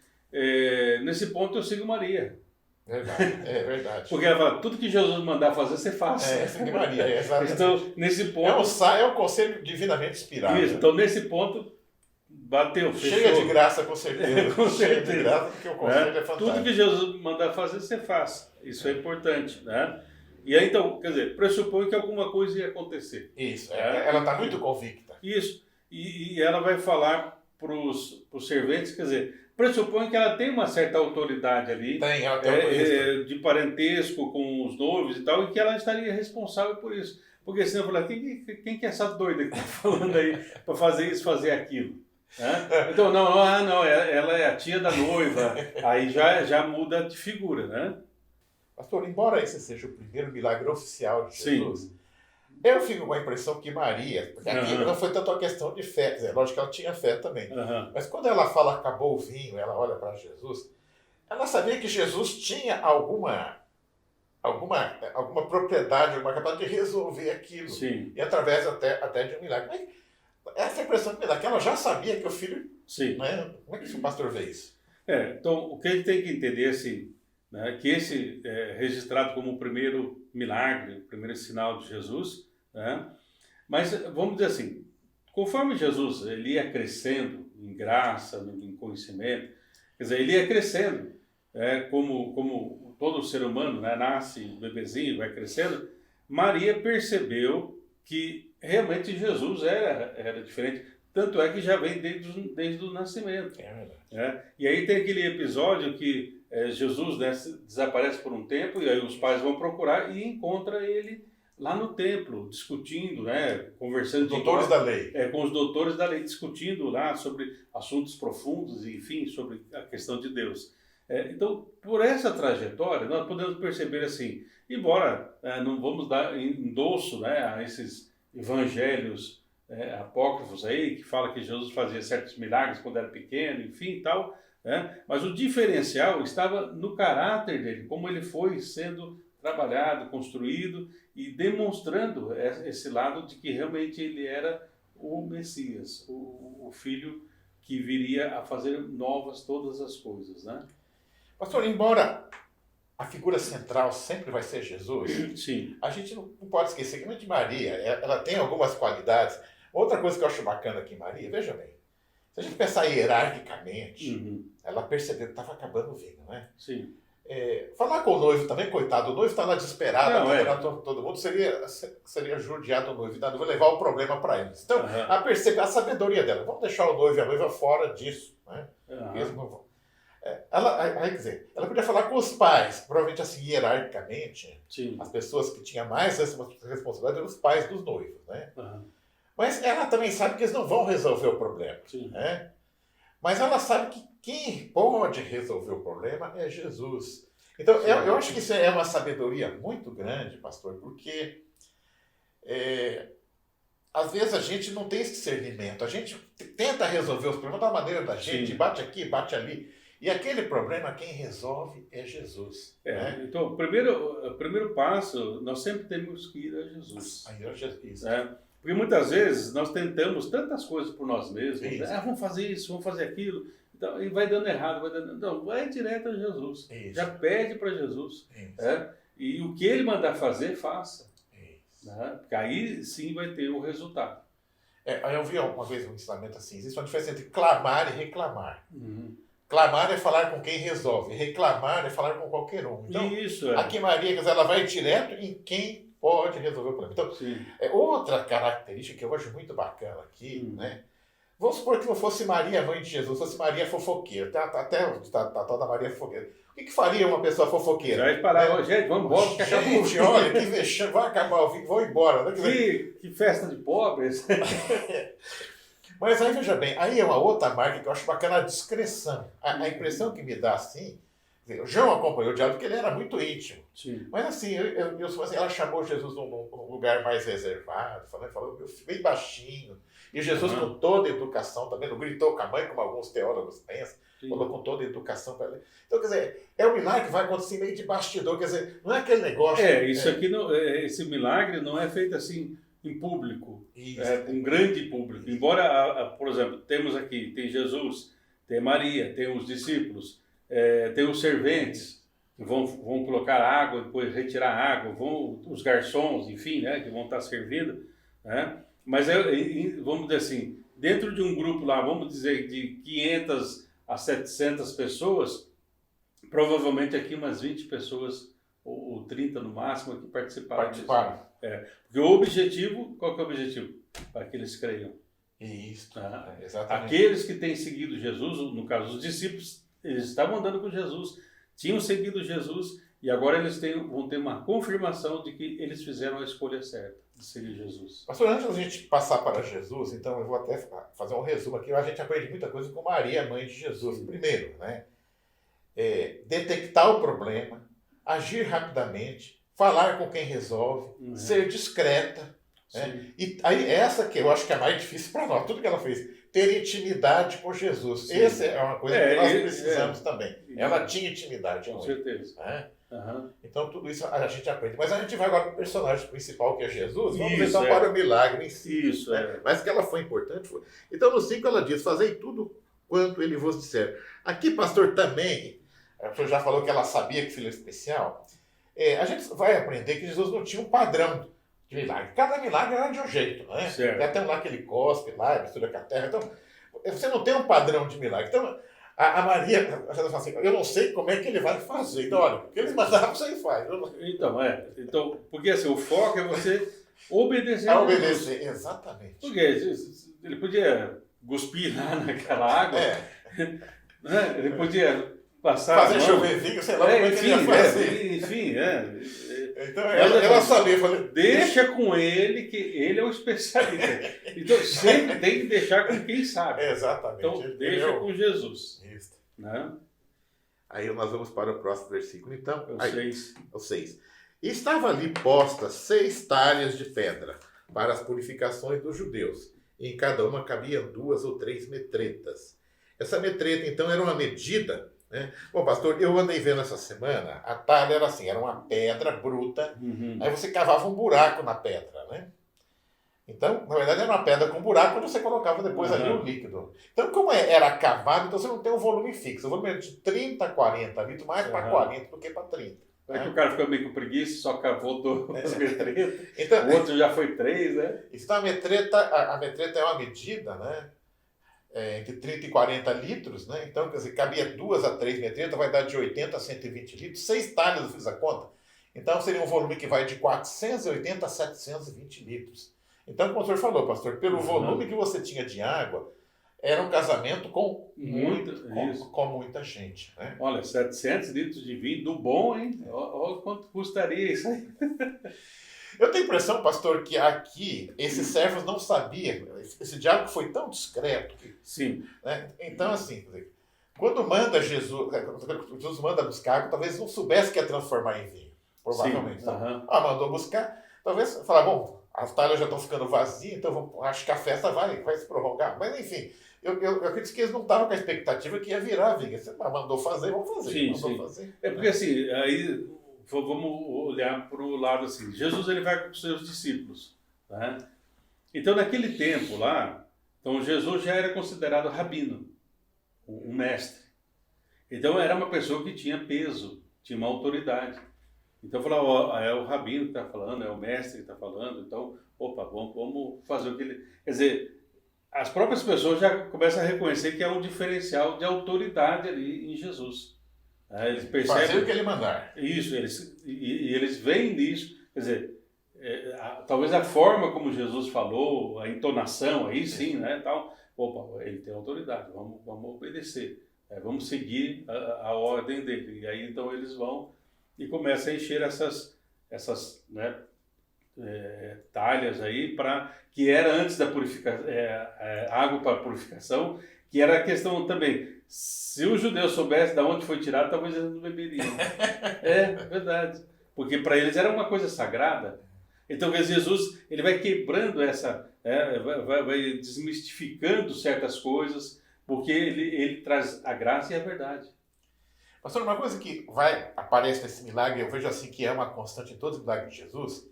nesse ponto eu sigo Maria. É verdade. Porque ela fala, tudo que Jesus mandar fazer, você faz. Sigue Maria, exatamente. Então, nesse ponto... É um conselho divinamente inspirado. Isso, então nesse ponto... Bateu, fechou. Cheia de graça, com certeza. Com certeza. Cheia de graça, porque o conselho é fantástico. Tudo que Jesus mandar fazer, você faz. Isso é importante, né? E aí, então, quer dizer, pressupõe que alguma coisa ia acontecer. Isso, ela está muito convicta. Isso. E ela vai falar para os serventes, quer dizer, pressupõe que ela tem uma certa autoridade ali. Tem, ela tem de parentesco com os noivos e tal, e que ela estaria responsável por isso. Porque senão eu falei, quem que é essa doida que está falando aí para fazer isso, fazer aquilo? Então, não, ela é a tia da noiva, aí já muda de figura, né? Pastor, embora esse seja o primeiro milagre oficial de Jesus, eu fico com a impressão que Maria, porque aqui não foi tanto uma questão de fé, quer dizer, lógico que ela tinha fé também, mas quando ela fala acabou o vinho, ela olha para Jesus, ela sabia que Jesus tinha alguma propriedade, alguma capacidade de resolver aquilo, e através até de um milagre. Essa impressão que ela já sabia que o filho... Né? Como é que o pastor vê isso? Então, o que a gente tem que entender assim, né, que esse é registrado como o primeiro milagre, o primeiro sinal de Jesus, né, mas vamos dizer assim, conforme Jesus ele ia crescendo em graça, em conhecimento, quer dizer, ele ia crescendo, como todo ser humano, né, nasce bebezinho, vai crescendo, Maria percebeu que realmente Jesus era diferente. Tanto é que já vem desde o nascimento. E aí tem aquele episódio que Jesus desaparece por um tempo, e aí os pais vão procurar e encontra ele lá no templo, discutindo, conversando doutores da lei. Com os doutores da lei, discutindo lá sobre assuntos profundos, enfim, sobre a questão de Deus. Então, por essa trajetória, nós podemos perceber assim, embora não vamos dar endosso a esses evangelhos apócrifos aí, que fala que Jesus fazia certos milagres quando era pequeno, enfim e tal, mas o diferencial estava no caráter dele, como ele foi sendo trabalhado, construído e demonstrando esse lado de que realmente ele era o Messias, o Filho que viria a fazer novas todas as coisas, né? Pastor, embora a figura central sempre vai ser Jesus, Sim. a gente não pode esquecer que a mãe de Maria, ela tem algumas qualidades. Outra coisa que eu acho bacana aqui em Maria, veja bem, se a gente pensar hierarquicamente, ela percebeu que estava acabando o vinho, né? Sim. Falar com o noivo também, coitado, o noivo está lá desesperado, Não, todo mundo, seria judiar o noivo, e vou levar o problema para eles. Então, a sabedoria dela, vamos deixar o noivo e a noiva fora disso, né? Eles não vão. Quer dizer, ela podia falar com os pais, provavelmente assim, hierarquicamente, sim, as pessoas que tinham mais responsabilidade eram os pais dos noivos, né? Mas ela também sabe que eles não vão resolver o problema, né? Mas ela sabe que quem pode resolver o problema é Jesus. Então, eu acho que isso é uma sabedoria muito grande, pastor, porque às vezes a gente não tem esse discernimento. A gente tenta resolver os problemas da maneira da gente, bate aqui, bate ali. E aquele problema, quem resolve é Jesus. Né? Então, o primeiro passo, nós sempre temos que ir a Jesus. Isso. Porque muitas vezes nós tentamos tantas coisas por nós mesmos. Vamos fazer isso, vamos fazer aquilo. Então, e vai dando errado, Então, vai direto a Jesus. Isso. Já pede para Jesus. E o que ele mandar fazer, faça. Né? Porque aí sim vai ter o resultado. Eu vi uma vez um ensinamento assim: existe uma diferença entre clamar e reclamar. Clamar é falar com quem resolve, reclamar é falar com qualquer um. Então, aqui Maria, ela vai direto em quem pode resolver o problema. Então, outra característica que eu acho muito bacana aqui, né? Vamos supor que não fosse Maria, mãe de Jesus, fosse Maria fofoqueira. Até toda Maria fofoqueira. O que faria uma pessoa fofoqueira? Já ia parar, gente, vamos embora. Gente, olha, que vexame, vai acabar o vinho, vou embora. Né? Que festa de pobres. Mas aí, veja bem, aí é uma outra marca que eu acho bacana, a discrição. A impressão que me dá assim, o João acompanhou o diálogo porque ele era muito íntimo. Sim. Mas assim, ela chamou Jesus num lugar mais reservado, falou meu filho, bem baixinho. E Jesus com toda a educação também, não gritou com a mãe, como alguns teólogos pensam, falou com toda a educação para ele. Então, quer dizer, é um milagre que vai acontecer meio de bastidor, quer dizer, não é aquele negócio... Aqui não, esse milagre não é feito assim em público, com um grande público. Embora, por exemplo, temos aqui, tem Jesus, tem Maria, tem os discípulos, tem os serventes, que vão colocar água, depois retirar água, os garçons, enfim, né, que vão estar servindo, né? Mas, vamos dizer assim, dentro de um grupo lá, vamos dizer, de 500 a 700 pessoas, provavelmente aqui umas 20 pessoas, ou 30 no máximo, que participaram. Porque o objetivo, qual que é o objetivo? Para que eles creiam. Isso, exatamente. Aqueles que têm seguido Jesus, no caso, os discípulos, eles estavam andando com Jesus, tinham seguido Jesus, e agora eles vão ter uma confirmação de que eles fizeram a escolha certa de seguir Jesus. Pastor, antes da gente passar para Jesus, então eu vou até fazer um resumo aqui. A gente aprende muita coisa com Maria, mãe de Jesus. Primeiro, né, detectar o problema, agir rapidamente, falar com quem resolve, ser discreta. Né? E aí essa que eu acho que é a mais difícil para nós, tudo que ela fez, ter intimidade com Jesus. Sim. Essa é uma coisa que nós precisamos também. Ela tinha intimidade com certeza. Né? Então tudo isso a gente aprende. Mas a gente vai agora para o personagem principal, que é Jesus. Vamos então para o milagre em si. Isso, né? Mas que ela foi importante. Foi. Então no 5 ela diz, fazei tudo quanto ele vos disser. Aqui, pastor, também, o senhor já falou que ela sabia que o filho era especial. A gente vai aprender que Jesus não tinha um padrão de milagre. Cada milagre era de um jeito, né? Certo. Tem até um lá que ele cospe lá, mistura com a terra. Então, você não tem um padrão de milagre. Então, a Maria, ela fala assim, eu não sei como é que ele vai fazer. Então, olha, o que eles mandaram, você faz. Então, porque assim, o foco é você obedecer. Obedecer, exatamente. Porque ele podia cuspir lá naquela água, né? Ele podia passar... Fazer chover vinho, sei lá como é que ele ia fazer. Então, ela sabia. Deixa com ele, que ele é o especialista. Então, sempre tem que deixar com quem sabe. Exatamente. Então, deixa com Jesus. Isso. Né? Aí nós vamos para o próximo versículo. Então, o 6. E estava ali postas 6 talhas de pedra para as purificações dos judeus. E em cada uma cabiam 2 ou 3 metretas. Essa metreta, então, era uma medida... Né? Bom, pastor, eu andei vendo essa semana, a talha era assim, era uma pedra bruta, aí você cavava um buraco na pedra, né? Então, na verdade, era uma pedra com buraco onde você colocava depois ali o líquido. Então, como era cavado, então você não tem um volume fixo. O volume é de 30 a 40 litros, mais para 40 do que para 30. É que o cara ficou meio com preguiça, só cavou 2 metretas. Então, o outro já foi 3, né? Então, a metreta é uma medida, né? Entre 30 e 40 litros, né? Então, quer dizer, cabia 2 a 3 metretas, vai dar de 80 a 120 litros. 6 talhas, eu fiz a conta. Então, seria um volume que vai de 480 a 720 litros. Então, como o senhor falou, pastor, pelo volume que você tinha de água, era um casamento com muita gente. Né? Olha, 700 litros de vinho do bom, hein? Olha quanto custaria isso aí. Eu tenho a impressão, pastor, que aqui esses servos não sabiam. Esse diálogo foi tão discreto. Sim. Né? Então, assim, quando manda Jesus manda buscar água, talvez não soubesse que ia transformar em vinho. Provavelmente. Então, mandou buscar. Talvez falar, bom, as talhas já estão ficando vazias, então acho que a festa vai se prolongar. Mas, enfim, eu acredito que eles não estavam com a expectativa que ia virar vinho. Você mandou fazer, vamos fazer. Sim. Fazer. É porque, assim, aí vamos olhar para o lado assim. Jesus, ele vai com os seus discípulos. Né? Então, naquele tempo lá, então Jesus já era considerado rabino, um mestre. Então, era uma pessoa que tinha peso, tinha uma autoridade. Então, falar, é o rabino que está falando, é o mestre que está falando, então, vamos fazer o que ele... Quer dizer, as próprias pessoas já começam a reconhecer que há um diferencial de autoridade ali em Jesus. Eles percebem... Fazer o que ele mandar. Isso, eles veem nisso, quer dizer, talvez a forma como Jesus falou, a entonação, aí sim, né, tal, ele tem autoridade, vamos obedecer, vamos seguir a ordem dele. E aí, então, eles vão e começam a encher essas né, talhas aí, que era antes da purificação, água para purificação, que era a questão também, se os judeus soubessem de onde foi tirado, talvez eles não beberiam. É verdade, porque para eles era uma coisa sagrada. Então, Jesus, ele vai quebrando vai desmistificando certas coisas, porque ele traz a graça e a verdade. Pastor, uma coisa que aparece nesse milagre, eu vejo assim que é uma constante em todos os milagres de Jesus,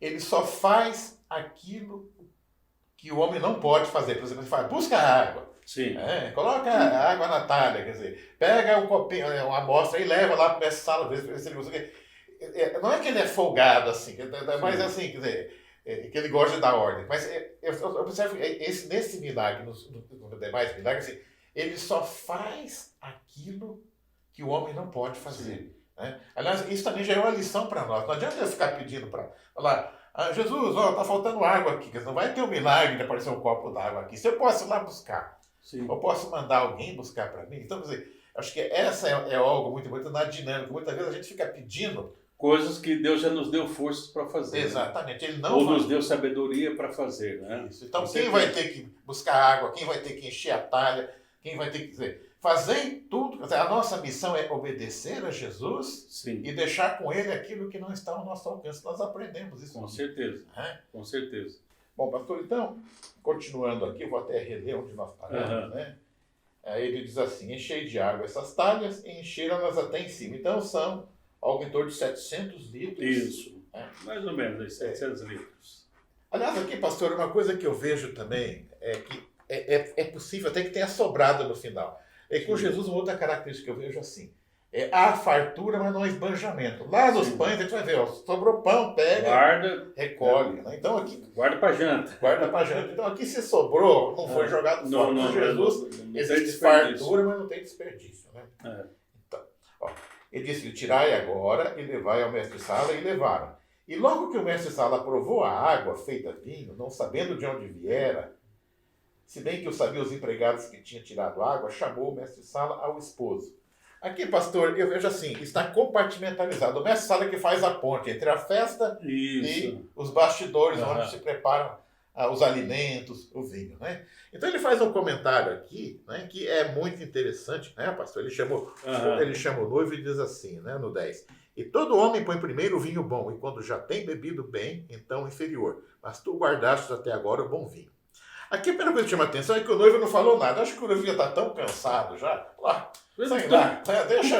ele só faz aquilo que o homem não pode fazer. Por exemplo, ele fala, busca água. Sim. Coloca a água na talha, quer dizer, pega um copinho, uma amostra e leva lá para essa sala, ver se ele consegue. Não é que ele é folgado assim, mas assim, quer dizer, que ele gosta de dar ordem. Mas eu observo nesse milagre, nos demais milagres, assim, ele só faz aquilo que o homem não pode fazer. Né? Aliás, isso também já é uma lição para nós. Não adianta eu ficar pedindo para falar, Jesus, está faltando água aqui. Não vai ter um milagre de aparecer um copo d'água aqui. Se eu posso ir lá buscar, eu posso mandar alguém buscar para mim. Então, quer dizer, acho que essa é algo muito na dinâmica. Muitas vezes a gente fica pedindo coisas que Deus já nos deu forças para fazer. Exatamente. Ele não nos deu sabedoria para fazer. Né? Isso. Então, quem vai ter que buscar água, quem vai ter que encher a talha, quem vai ter que dizer... Fazer tudo, a nossa missão é obedecer a Jesus. Sim. E deixar com ele aquilo que não está ao nosso alcance. Nós aprendemos isso. Com certeza. Com certeza. Bom, pastor, então, continuando aqui, vou até reler onde nós paramos, né? Aí ele diz assim, enchei de água essas talhas e encheram-nas até em cima. Então são algo em torno de 700 litros. Isso, mais ou menos, 700 litros. Aliás, aqui, pastor, uma coisa que eu vejo também é que é possível até que tenha sobrado no final. Com Jesus, uma outra característica que eu vejo assim, há fartura, mas não há esbanjamento. Lá nos pães, a gente vai ver, sobrou pão, pega, guarda, recolhe. Né? Então aqui... Guarda para janta. Guarda para janta. Então aqui se sobrou, não foi jogado fora. Não, Jesus, não existe fartura, mas não tem desperdício. Né? Então, ele disse, tirai agora e levai ao mestre-sala, e levaram. E logo que o mestre-sala provou a água feita vinho, não sabendo de onde viera, se bem que eu sabia os empregados que tinham tirado água, chamou o mestre-sala ao esposo. Aqui, pastor, eu vejo assim, está compartimentalizado. O mestre-sala que faz a ponte entre a festa e os bastidores, onde se preparam os alimentos, o vinho. Né? Então ele faz um comentário aqui, né, que é muito interessante, né, pastor? Ele chama o noivo e diz assim, né, no 10. E todo homem põe primeiro o vinho bom, e quando já tem bebido bem, então o inferior. Mas tu guardaste até agora o bom vinho. Aqui a primeira coisa que chama atenção é que o noivo não falou nada. Acho que o noivo já está tão cansado já. Sei lá,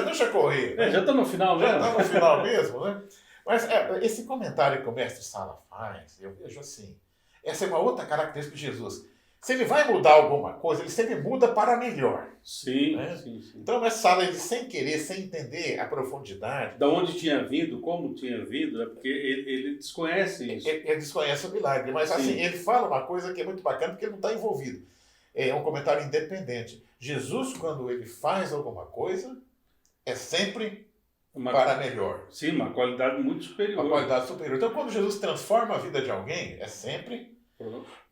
deixa correr. Já está no final mesmo. Já está no final mesmo, né? Mas esse comentário que o mestre Sala faz, eu vejo assim, Essa é uma outra característica de Jesus. Se ele vai mudar alguma coisa, ele sempre muda para melhor. Sim, Né? sim, sim. Então, nessa sala, ele sem querer, sem entender a profundidade, Da onde tinha vindo, como tinha vindo, é porque ele desconhece isso. ele desconhece o milagre. Mas Sim. assim, ele fala uma coisa que é muito bacana, porque ele não está envolvido. É um comentário independente. Jesus, quando ele faz alguma coisa, é sempre para melhor. Sim, uma qualidade muito superior. Uma qualidade superior. Então, quando Jesus transforma a vida de alguém, é sempre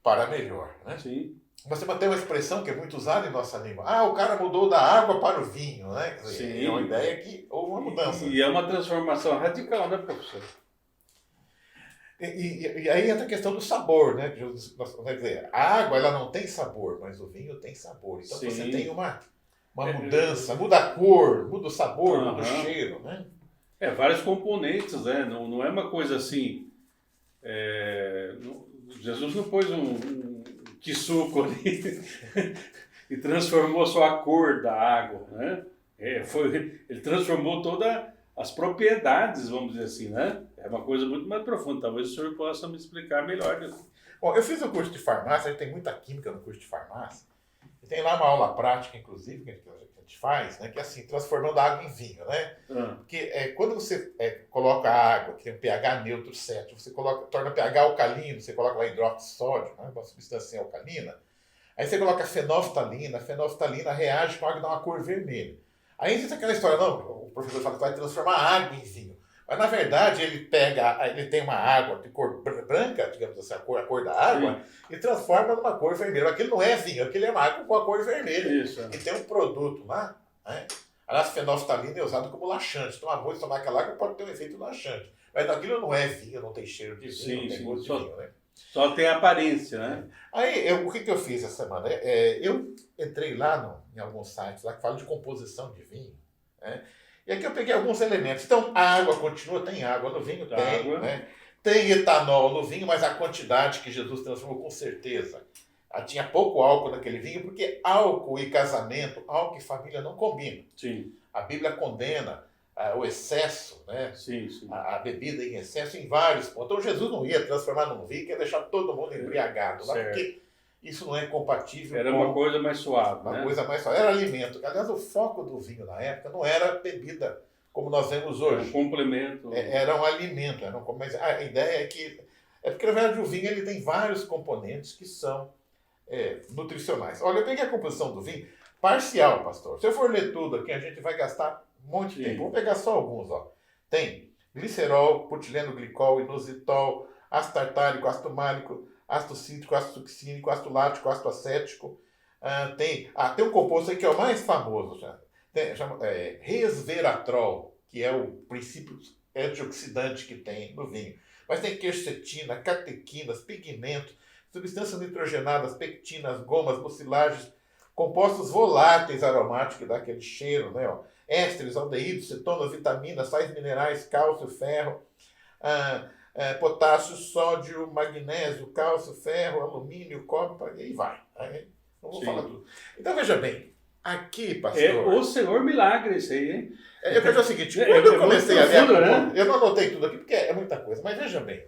para melhor. Né? Sim. Você tem uma expressão que é muito usada em nossa língua. Ah, o cara mudou da água para o vinho. Né? Quer dizer, Sim. é uma ideia que houve uma mudança. E é uma transformação radical, né, professor? E aí entra a questão do sabor, né? Quer dizer, a água ela não tem sabor, mas o vinho tem sabor. Então Sim. você tem uma mudança, muda a cor, muda o sabor, muda o cheiro, né? Vários componentes, né? Não é uma coisa assim. Jesus não pôs um quisuco ali e transformou só a cor da água, né? Ele transformou todas as propriedades, vamos dizer assim, né? É uma coisa muito mais profunda. Talvez o senhor possa me explicar melhor. Bom, eu fiz o curso de farmácia, a gente tem muita química no curso de farmácia. E tem lá uma aula prática, inclusive, que a gente faz, né? Que é assim, transformando a água em vinho, né? Porque quando você coloca a água, que tem um pH neutro 7, você torna pH alcalino, você coloca lá hidróxido de sódio, né? Uma substância alcalina. Aí você coloca fenolftalina, a fenolftalina reage com a água e dá uma cor vermelha. Aí existe aquela história, não, o professor fala que vai transformar a água em vinho. Mas na verdade ele tem uma água de cor branca, digamos assim, a cor da água, e transforma numa cor vermelha. Aquilo não é vinho, aquilo é uma água com a cor vermelha. Isso. E tem um produto lá, né? Aliás, a fenolftalina é usada como laxante. Tomar muito, tomar aquela água pode ter um efeito laxante. Mas aquilo não é vinho, não tem cheiro de vinho, não tem gosto de vinho, né? Só tem aparência, né? Aí, o que eu fiz essa semana? Eu entrei lá em alguns sites lá que falam de composição de vinho, né? E aqui eu peguei alguns elementos. Então, a água continua, tem água no vinho, tem, né? Tem etanol no vinho, mas a quantidade que Jesus transformou, com certeza, tinha pouco álcool naquele vinho, porque álcool e casamento, álcool e família não combinam. Sim. A Bíblia condena o excesso, né? Sim, sim. A bebida em excesso em vários pontos. Então Jesus não ia transformar num vinho, que ia deixar todo mundo embriagado lá, porque isso não é compatível. Era uma coisa mais suave, uma coisa mais suave. Era alimento. Aliás, o foco do vinho na época não era bebida, como nós vemos hoje. Um complemento. Era um alimento. Mas a ideia é que... É porque, na verdade, o vinho ele tem vários componentes que são nutricionais. Olha, eu peguei a composição do vinho parcial, pastor. Se eu for ler tudo aqui, a gente vai gastar um monte de tempo. Vou pegar só alguns. Ó. Tem glicerol, butileno glicol, inositol, ácido tartárico, ácido málico, ácido cítrico, ácido succínico, ácido lático, ácido acético. Tem um composto aí que é o mais famoso. Chama resveratrol, que é o princípio antioxidante que tem no vinho. Mas tem quercetina, catequinas, pigmentos, substâncias nitrogenadas, pectinas, gomas, mucilagens, compostos voláteis aromáticos que dá aquele cheiro, né? Ó. Ésteres, aldeídos, cetonas, vitaminas, sais minerais, cálcio, ferro, potássio, sódio, magnésio, cálcio, ferro, alumínio, cobre, e aí vai. Não vou falar tudo. Então veja bem, aqui, pastor... o Senhor milagre isso aí, hein? Eu vejo o seguinte, quando eu comecei a ver... Né? Eu não anotei tudo aqui porque é muita coisa, mas veja bem,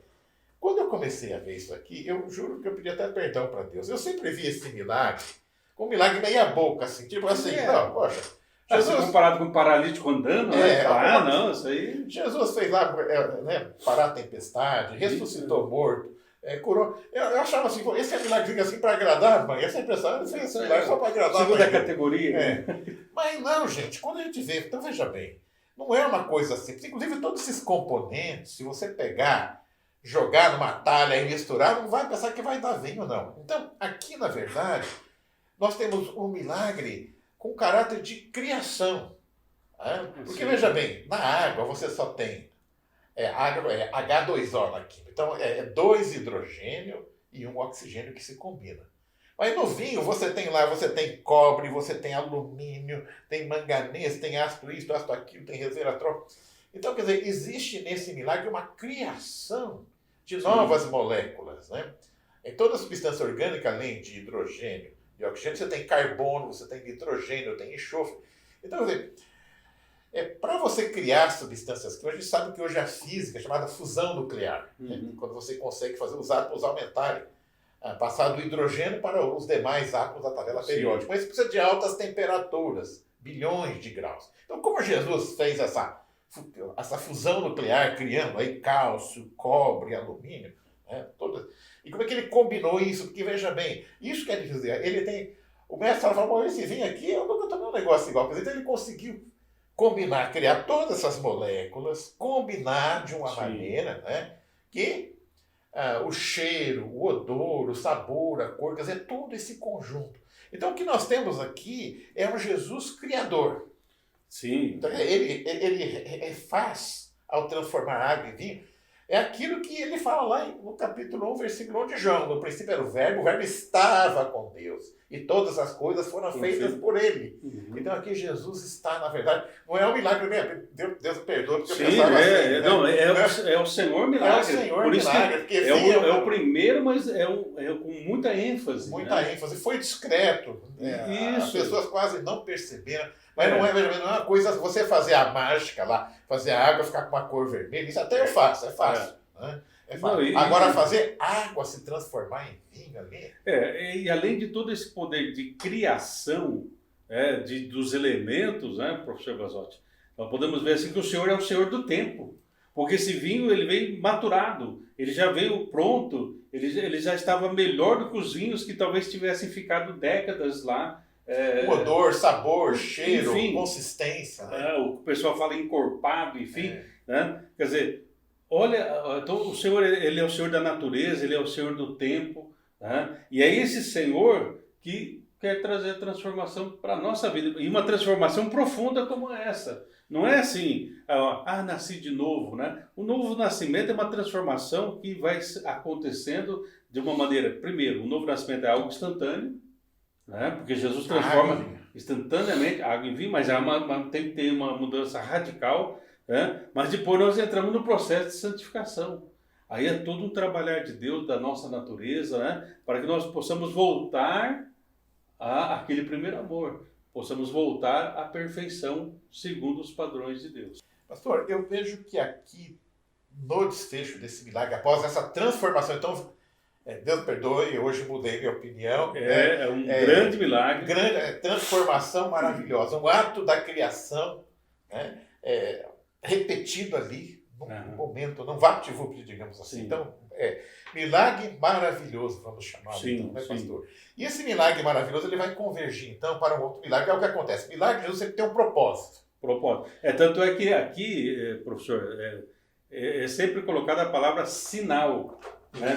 quando eu comecei a ver isso aqui, eu juro que eu pedi até perdão para Deus. Eu sempre vi esse milagre com um milagre meia boca, assim, tipo assim, não, poxa... Jesus, comparado com um paralítico andando, né? Não, isso aí... Jesus fez lá, parar a tempestade, ressuscitou morto, curou... Eu achava assim, esse é milagre assim para agradar, mãe. Essa impressão, esse milagre só para agradar. Segunda categoria. Mas não, gente, quando a gente vê, então veja bem, não é uma coisa simples. Inclusive, todos esses componentes, se você pegar, jogar numa talha e misturar, não vai pensar que vai dar vinho, não. Então, aqui, na verdade, nós temos um milagre com caráter de criação. Porque, veja bem, na água você só tem H2O na química. Então, é 2 hidrogênio e 1 oxigênio que se combina. Mas no vinho você tem cobre, você tem alumínio, tem manganês, tem ácido isto, ácido aquilo, tem resveratrol. Então, quer dizer, existe nesse milagre uma criação de novas moléculas. Né? Em toda substância orgânica, além de hidrogênio e oxigênio, você tem carbono, você tem nitrogênio, tem enxofre. Então, quer dizer, para você criar substâncias químicas, a gente sabe que hoje a física é chamada fusão nuclear. Né? Quando você consegue usar para aumentarem passar do hidrogênio para os demais átomos da tabela periódica. Mas precisa de altas temperaturas, bilhões de graus. Então, como Jesus fez essa fusão nuclear, criando aí cálcio, cobre, alumínio, né, e como é que ele combinou isso? Porque, veja bem, isso quer dizer, ele tem... O mestre fala, bom, esse vinho aqui, eu nunca tomei um negócio igual. Então, ele conseguiu combinar, criar todas essas moléculas, combinar de uma maneira, né, que o cheiro, o odor, o sabor, a cor, quer dizer, todo esse conjunto. Então, o que nós temos aqui é um Jesus criador. Sim. Então, ele faz, ao transformar água em vinho, é aquilo que ele fala lá no capítulo 1, versículo 1 de João. No princípio era o verbo estava com Deus. E todas as coisas foram feitas por ele. Uhum. Então aqui Jesus está, na verdade, não é um milagre mesmo. Deus perdoa, porque Sim, eu pensava assim. Não, é o Senhor milagre. É o Senhor por isso milagre. Que é o primeiro, mas é com muita ênfase. Muita ênfase. Foi discreto. Isso. As pessoas quase não perceberam. Mas não é uma coisa, você fazer a mágica lá, fazer a água ficar com uma cor vermelha, isso até é fácil. Né? Não, agora, fazer água se transformar em vinho ali... E além de todo esse poder de criação dos elementos, né, professor Basotti, nós podemos ver assim que o Senhor é o Senhor do tempo. Porque esse vinho ele veio maturado, ele já veio pronto, ele já estava melhor do que os vinhos que talvez tivessem ficado décadas lá. Odor, sabor, cheiro, enfim, consistência. Né? O pessoal fala encorpado, enfim. Né? Quer dizer, olha, então o Senhor ele é o Senhor da natureza, ele é o Senhor do tempo. Né? E é esse Senhor que quer trazer transformação para a nossa vida. E uma transformação profunda como essa. Não é assim, nasci de novo. Né? O novo nascimento é uma transformação que vai acontecendo de uma maneira... Primeiro, o novo nascimento é algo instantâneo. Né? Porque Jesus transforma instantaneamente a água em vinho, mas tem que ter uma mudança radical, né? Mas depois nós entramos no processo de santificação. Aí é todo um trabalhar de Deus, da nossa natureza, né? Para que nós possamos voltar àquele primeiro amor, possamos voltar à perfeição segundo os padrões de Deus. Pastor, eu vejo que aqui, no desfecho desse milagre, após essa transformação, então... Deus perdoe, hoje mudei minha opinião. É um grande milagre. Transformação maravilhosa. Um ato da criação, né, repetido ali, num momento, num vapt-vupt, digamos assim. Sim. Então, milagre maravilhoso, vamos chamar. Sim, então, né, pastor? E esse milagre maravilhoso ele vai convergir, então, para um outro milagre. É o que acontece. Milagre de Jesus sempre tem um propósito. Tanto é que aqui, professor, é sempre colocada a palavra sinal.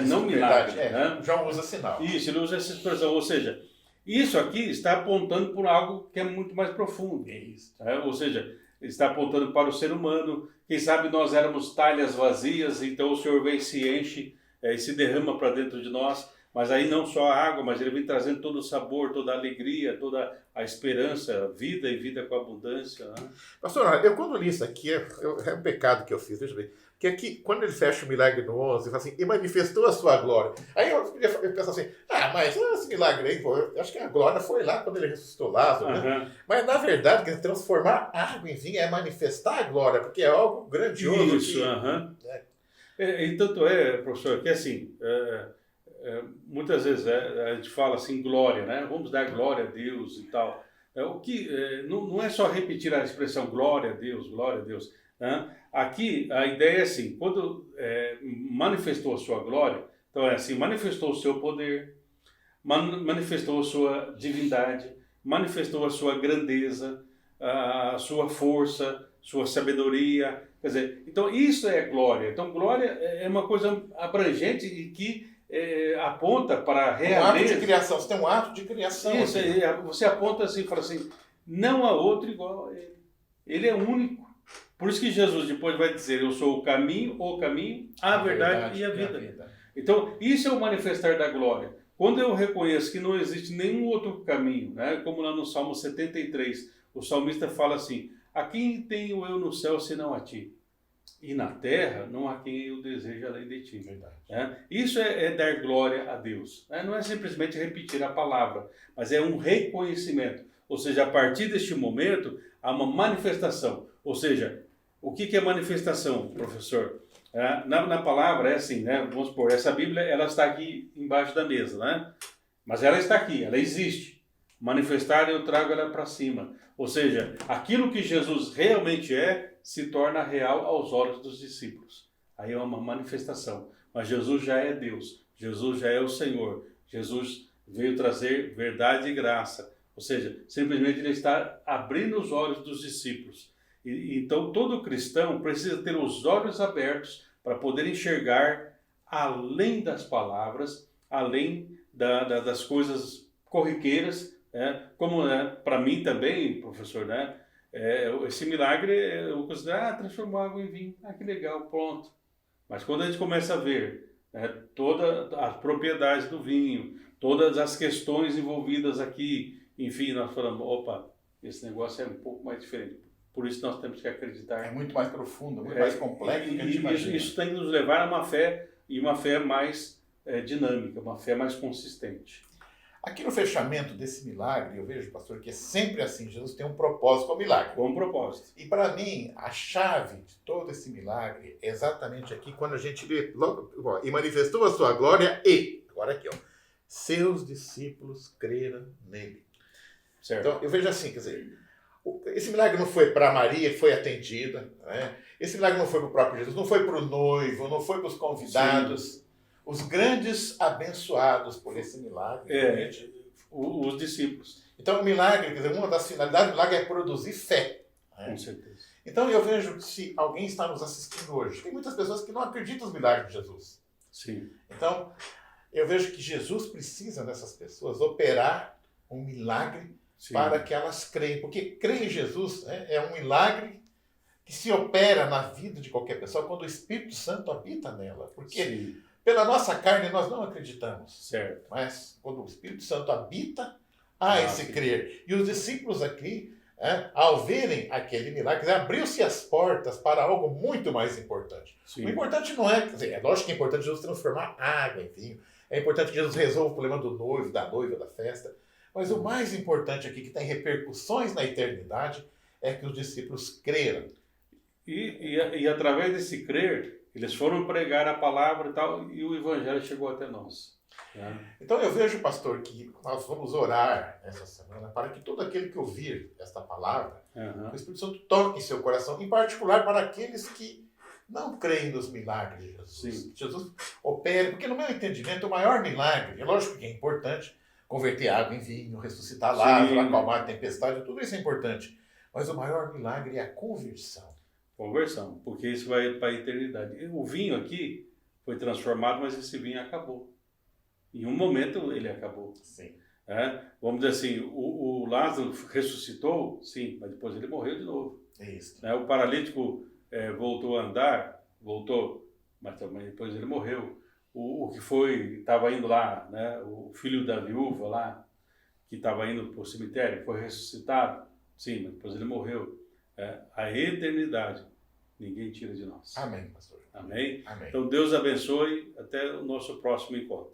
Não milagre. Né? João usa sinal. Isso, ele usa essa expressão. Ou seja, isso aqui está apontando por algo que é muito mais profundo. Isso. Ou seja, está apontando para o ser humano. Quem sabe nós éramos talhas vazias, então o Senhor vem e se enche e se derrama para dentro de nós. Mas aí não só a água, mas ele vem trazendo todo o sabor, toda a alegria, toda a esperança, vida e vida com abundância. Né? Pastor, eu quando li isso aqui, é um pecado que eu fiz, veja bem. Que aqui, quando ele fecha o milagre no 11, ele fala assim, e manifestou a sua glória. Aí eu penso assim, mas esse milagre aí, eu acho que a glória foi lá quando ele ressuscitou Lázaro, né? Mas na verdade, transformar água em vinho é manifestar a glória, porque é algo grandioso. Isso, E tanto professor, que assim, muitas vezes a gente fala assim, glória, né? Vamos dar glória a Deus e tal. O que não é só repetir a expressão glória a Deus, glória a Deus. Né? Aqui a ideia é assim, quando manifestou a sua glória, então é assim, manifestou o seu poder, manifestou a sua divindade, manifestou a sua grandeza, a sua força, sua sabedoria, quer dizer, então isso é glória. Então glória é uma coisa abrangente e que aponta para a realeza. Um ato de criação, você tem um ato de criação. Isso, você aponta assim, fala assim, não há outro igual a ele. Ele é único. Por isso que Jesus depois vai dizer, eu sou o caminho, a verdade e a vida. Então, isso é o manifestar da glória. Quando eu reconheço que não existe nenhum outro caminho, né? Como lá no Salmo 73, o salmista fala assim, a quem tenho eu no céu senão a ti? E na terra não há quem eu deseje além de ti. Isso é dar glória a Deus. Não é simplesmente repetir a palavra, mas é um reconhecimento. Ou seja, a partir deste momento, há uma manifestação. Ou seja, o que é manifestação, professor? Na palavra é assim, né? Vamos supor, essa Bíblia ela está aqui embaixo da mesa, né? Mas ela está aqui, ela existe. Manifestar eu trago ela para cima. Ou seja, aquilo que Jesus realmente se torna real aos olhos dos discípulos. Aí é uma manifestação. Mas Jesus já é Deus, Jesus já é o Senhor. Jesus veio trazer verdade e graça. Ou seja, simplesmente ele está abrindo os olhos dos discípulos. Então todo cristão precisa ter os olhos abertos para poder enxergar além das palavras, além das coisas corriqueiras, como para mim também, professor, esse milagre eu considero, transformou água em vinho, que legal, pronto. Mas quando a gente começa a ver todas as propriedades do vinho, todas as questões envolvidas aqui, enfim, nós falamos, opa, esse negócio é um pouco mais diferente. Por isso nós temos que acreditar. É muito mais profundo, muito mais complexo do que a gente imagina. Isso tem que nos levar a uma fé, e uma fé mais dinâmica, uma fé mais consistente. Aqui no fechamento desse milagre, eu vejo, pastor, que é sempre assim, Jesus tem um propósito com o milagre. Com um propósito. E para mim, a chave de todo esse milagre é exatamente aqui, quando a gente lê, logo, e manifestou a sua glória agora aqui, seus discípulos creram nele. Certo. Então, eu vejo assim, quer dizer, esse milagre não foi para Maria, que foi atendida, né? Esse milagre não foi para o próprio Jesus, não foi para o noivo, não foi para os convidados. Sim. Os grandes abençoados por esse milagre. Os discípulos. Então, o milagre, quer dizer, uma das finalidades do milagre é produzir fé. Com certeza. Então, eu vejo que se alguém está nos assistindo hoje, tem muitas pessoas que não acreditam nos milagres de Jesus. Sim. Então, eu vejo que Jesus precisa dessas pessoas operar um milagre. Sim. Para que elas creem. Porque crer em Jesus é um milagre que se opera na vida de qualquer pessoa quando o Espírito Santo habita nela. Porque sim. Pela nossa carne nós não acreditamos. Certo. Mas quando o Espírito Santo habita, há esse crer. E os discípulos aqui, ao verem aquele milagre, abriu-se as portas para algo muito mais importante. Sim. O importante não é... Quer dizer, é lógico que é importante Jesus transformar água em vinho. É importante que Jesus resolva o problema do noivo, da noiva, da festa. Mas o mais importante aqui, que tem repercussões na eternidade, é que os discípulos creram. E através desse crer, eles foram pregar a palavra e tal, e o evangelho chegou até nós. Então eu vejo, pastor, que nós vamos orar essa semana para que todo aquele que ouvir esta palavra, o Espírito Santo toque em seu coração, em particular para aqueles que não creem nos milagres de Jesus. Sim. Jesus opere, porque no meu entendimento o maior milagre, é lógico que é importante, converter água em vinho, ressuscitar Lázaro, acalmar a tempestade, tudo isso é importante. Mas o maior milagre é a conversão. Conversão, porque isso vai para a eternidade. O vinho aqui foi transformado, mas esse vinho acabou. Em um momento ele acabou. Sim. Vamos dizer assim, o Lázaro ressuscitou, sim, mas depois ele morreu de novo. Isso. O paralítico voltou a andar, mas também depois ele morreu. O que estava indo lá, o filho da viúva lá, que estava indo para o cemitério, foi ressuscitado, sim, mas depois ele morreu. A eternidade, ninguém tira de nós. Amém, pastor. Amém? Amém. Então Deus abençoe, até o nosso próximo encontro.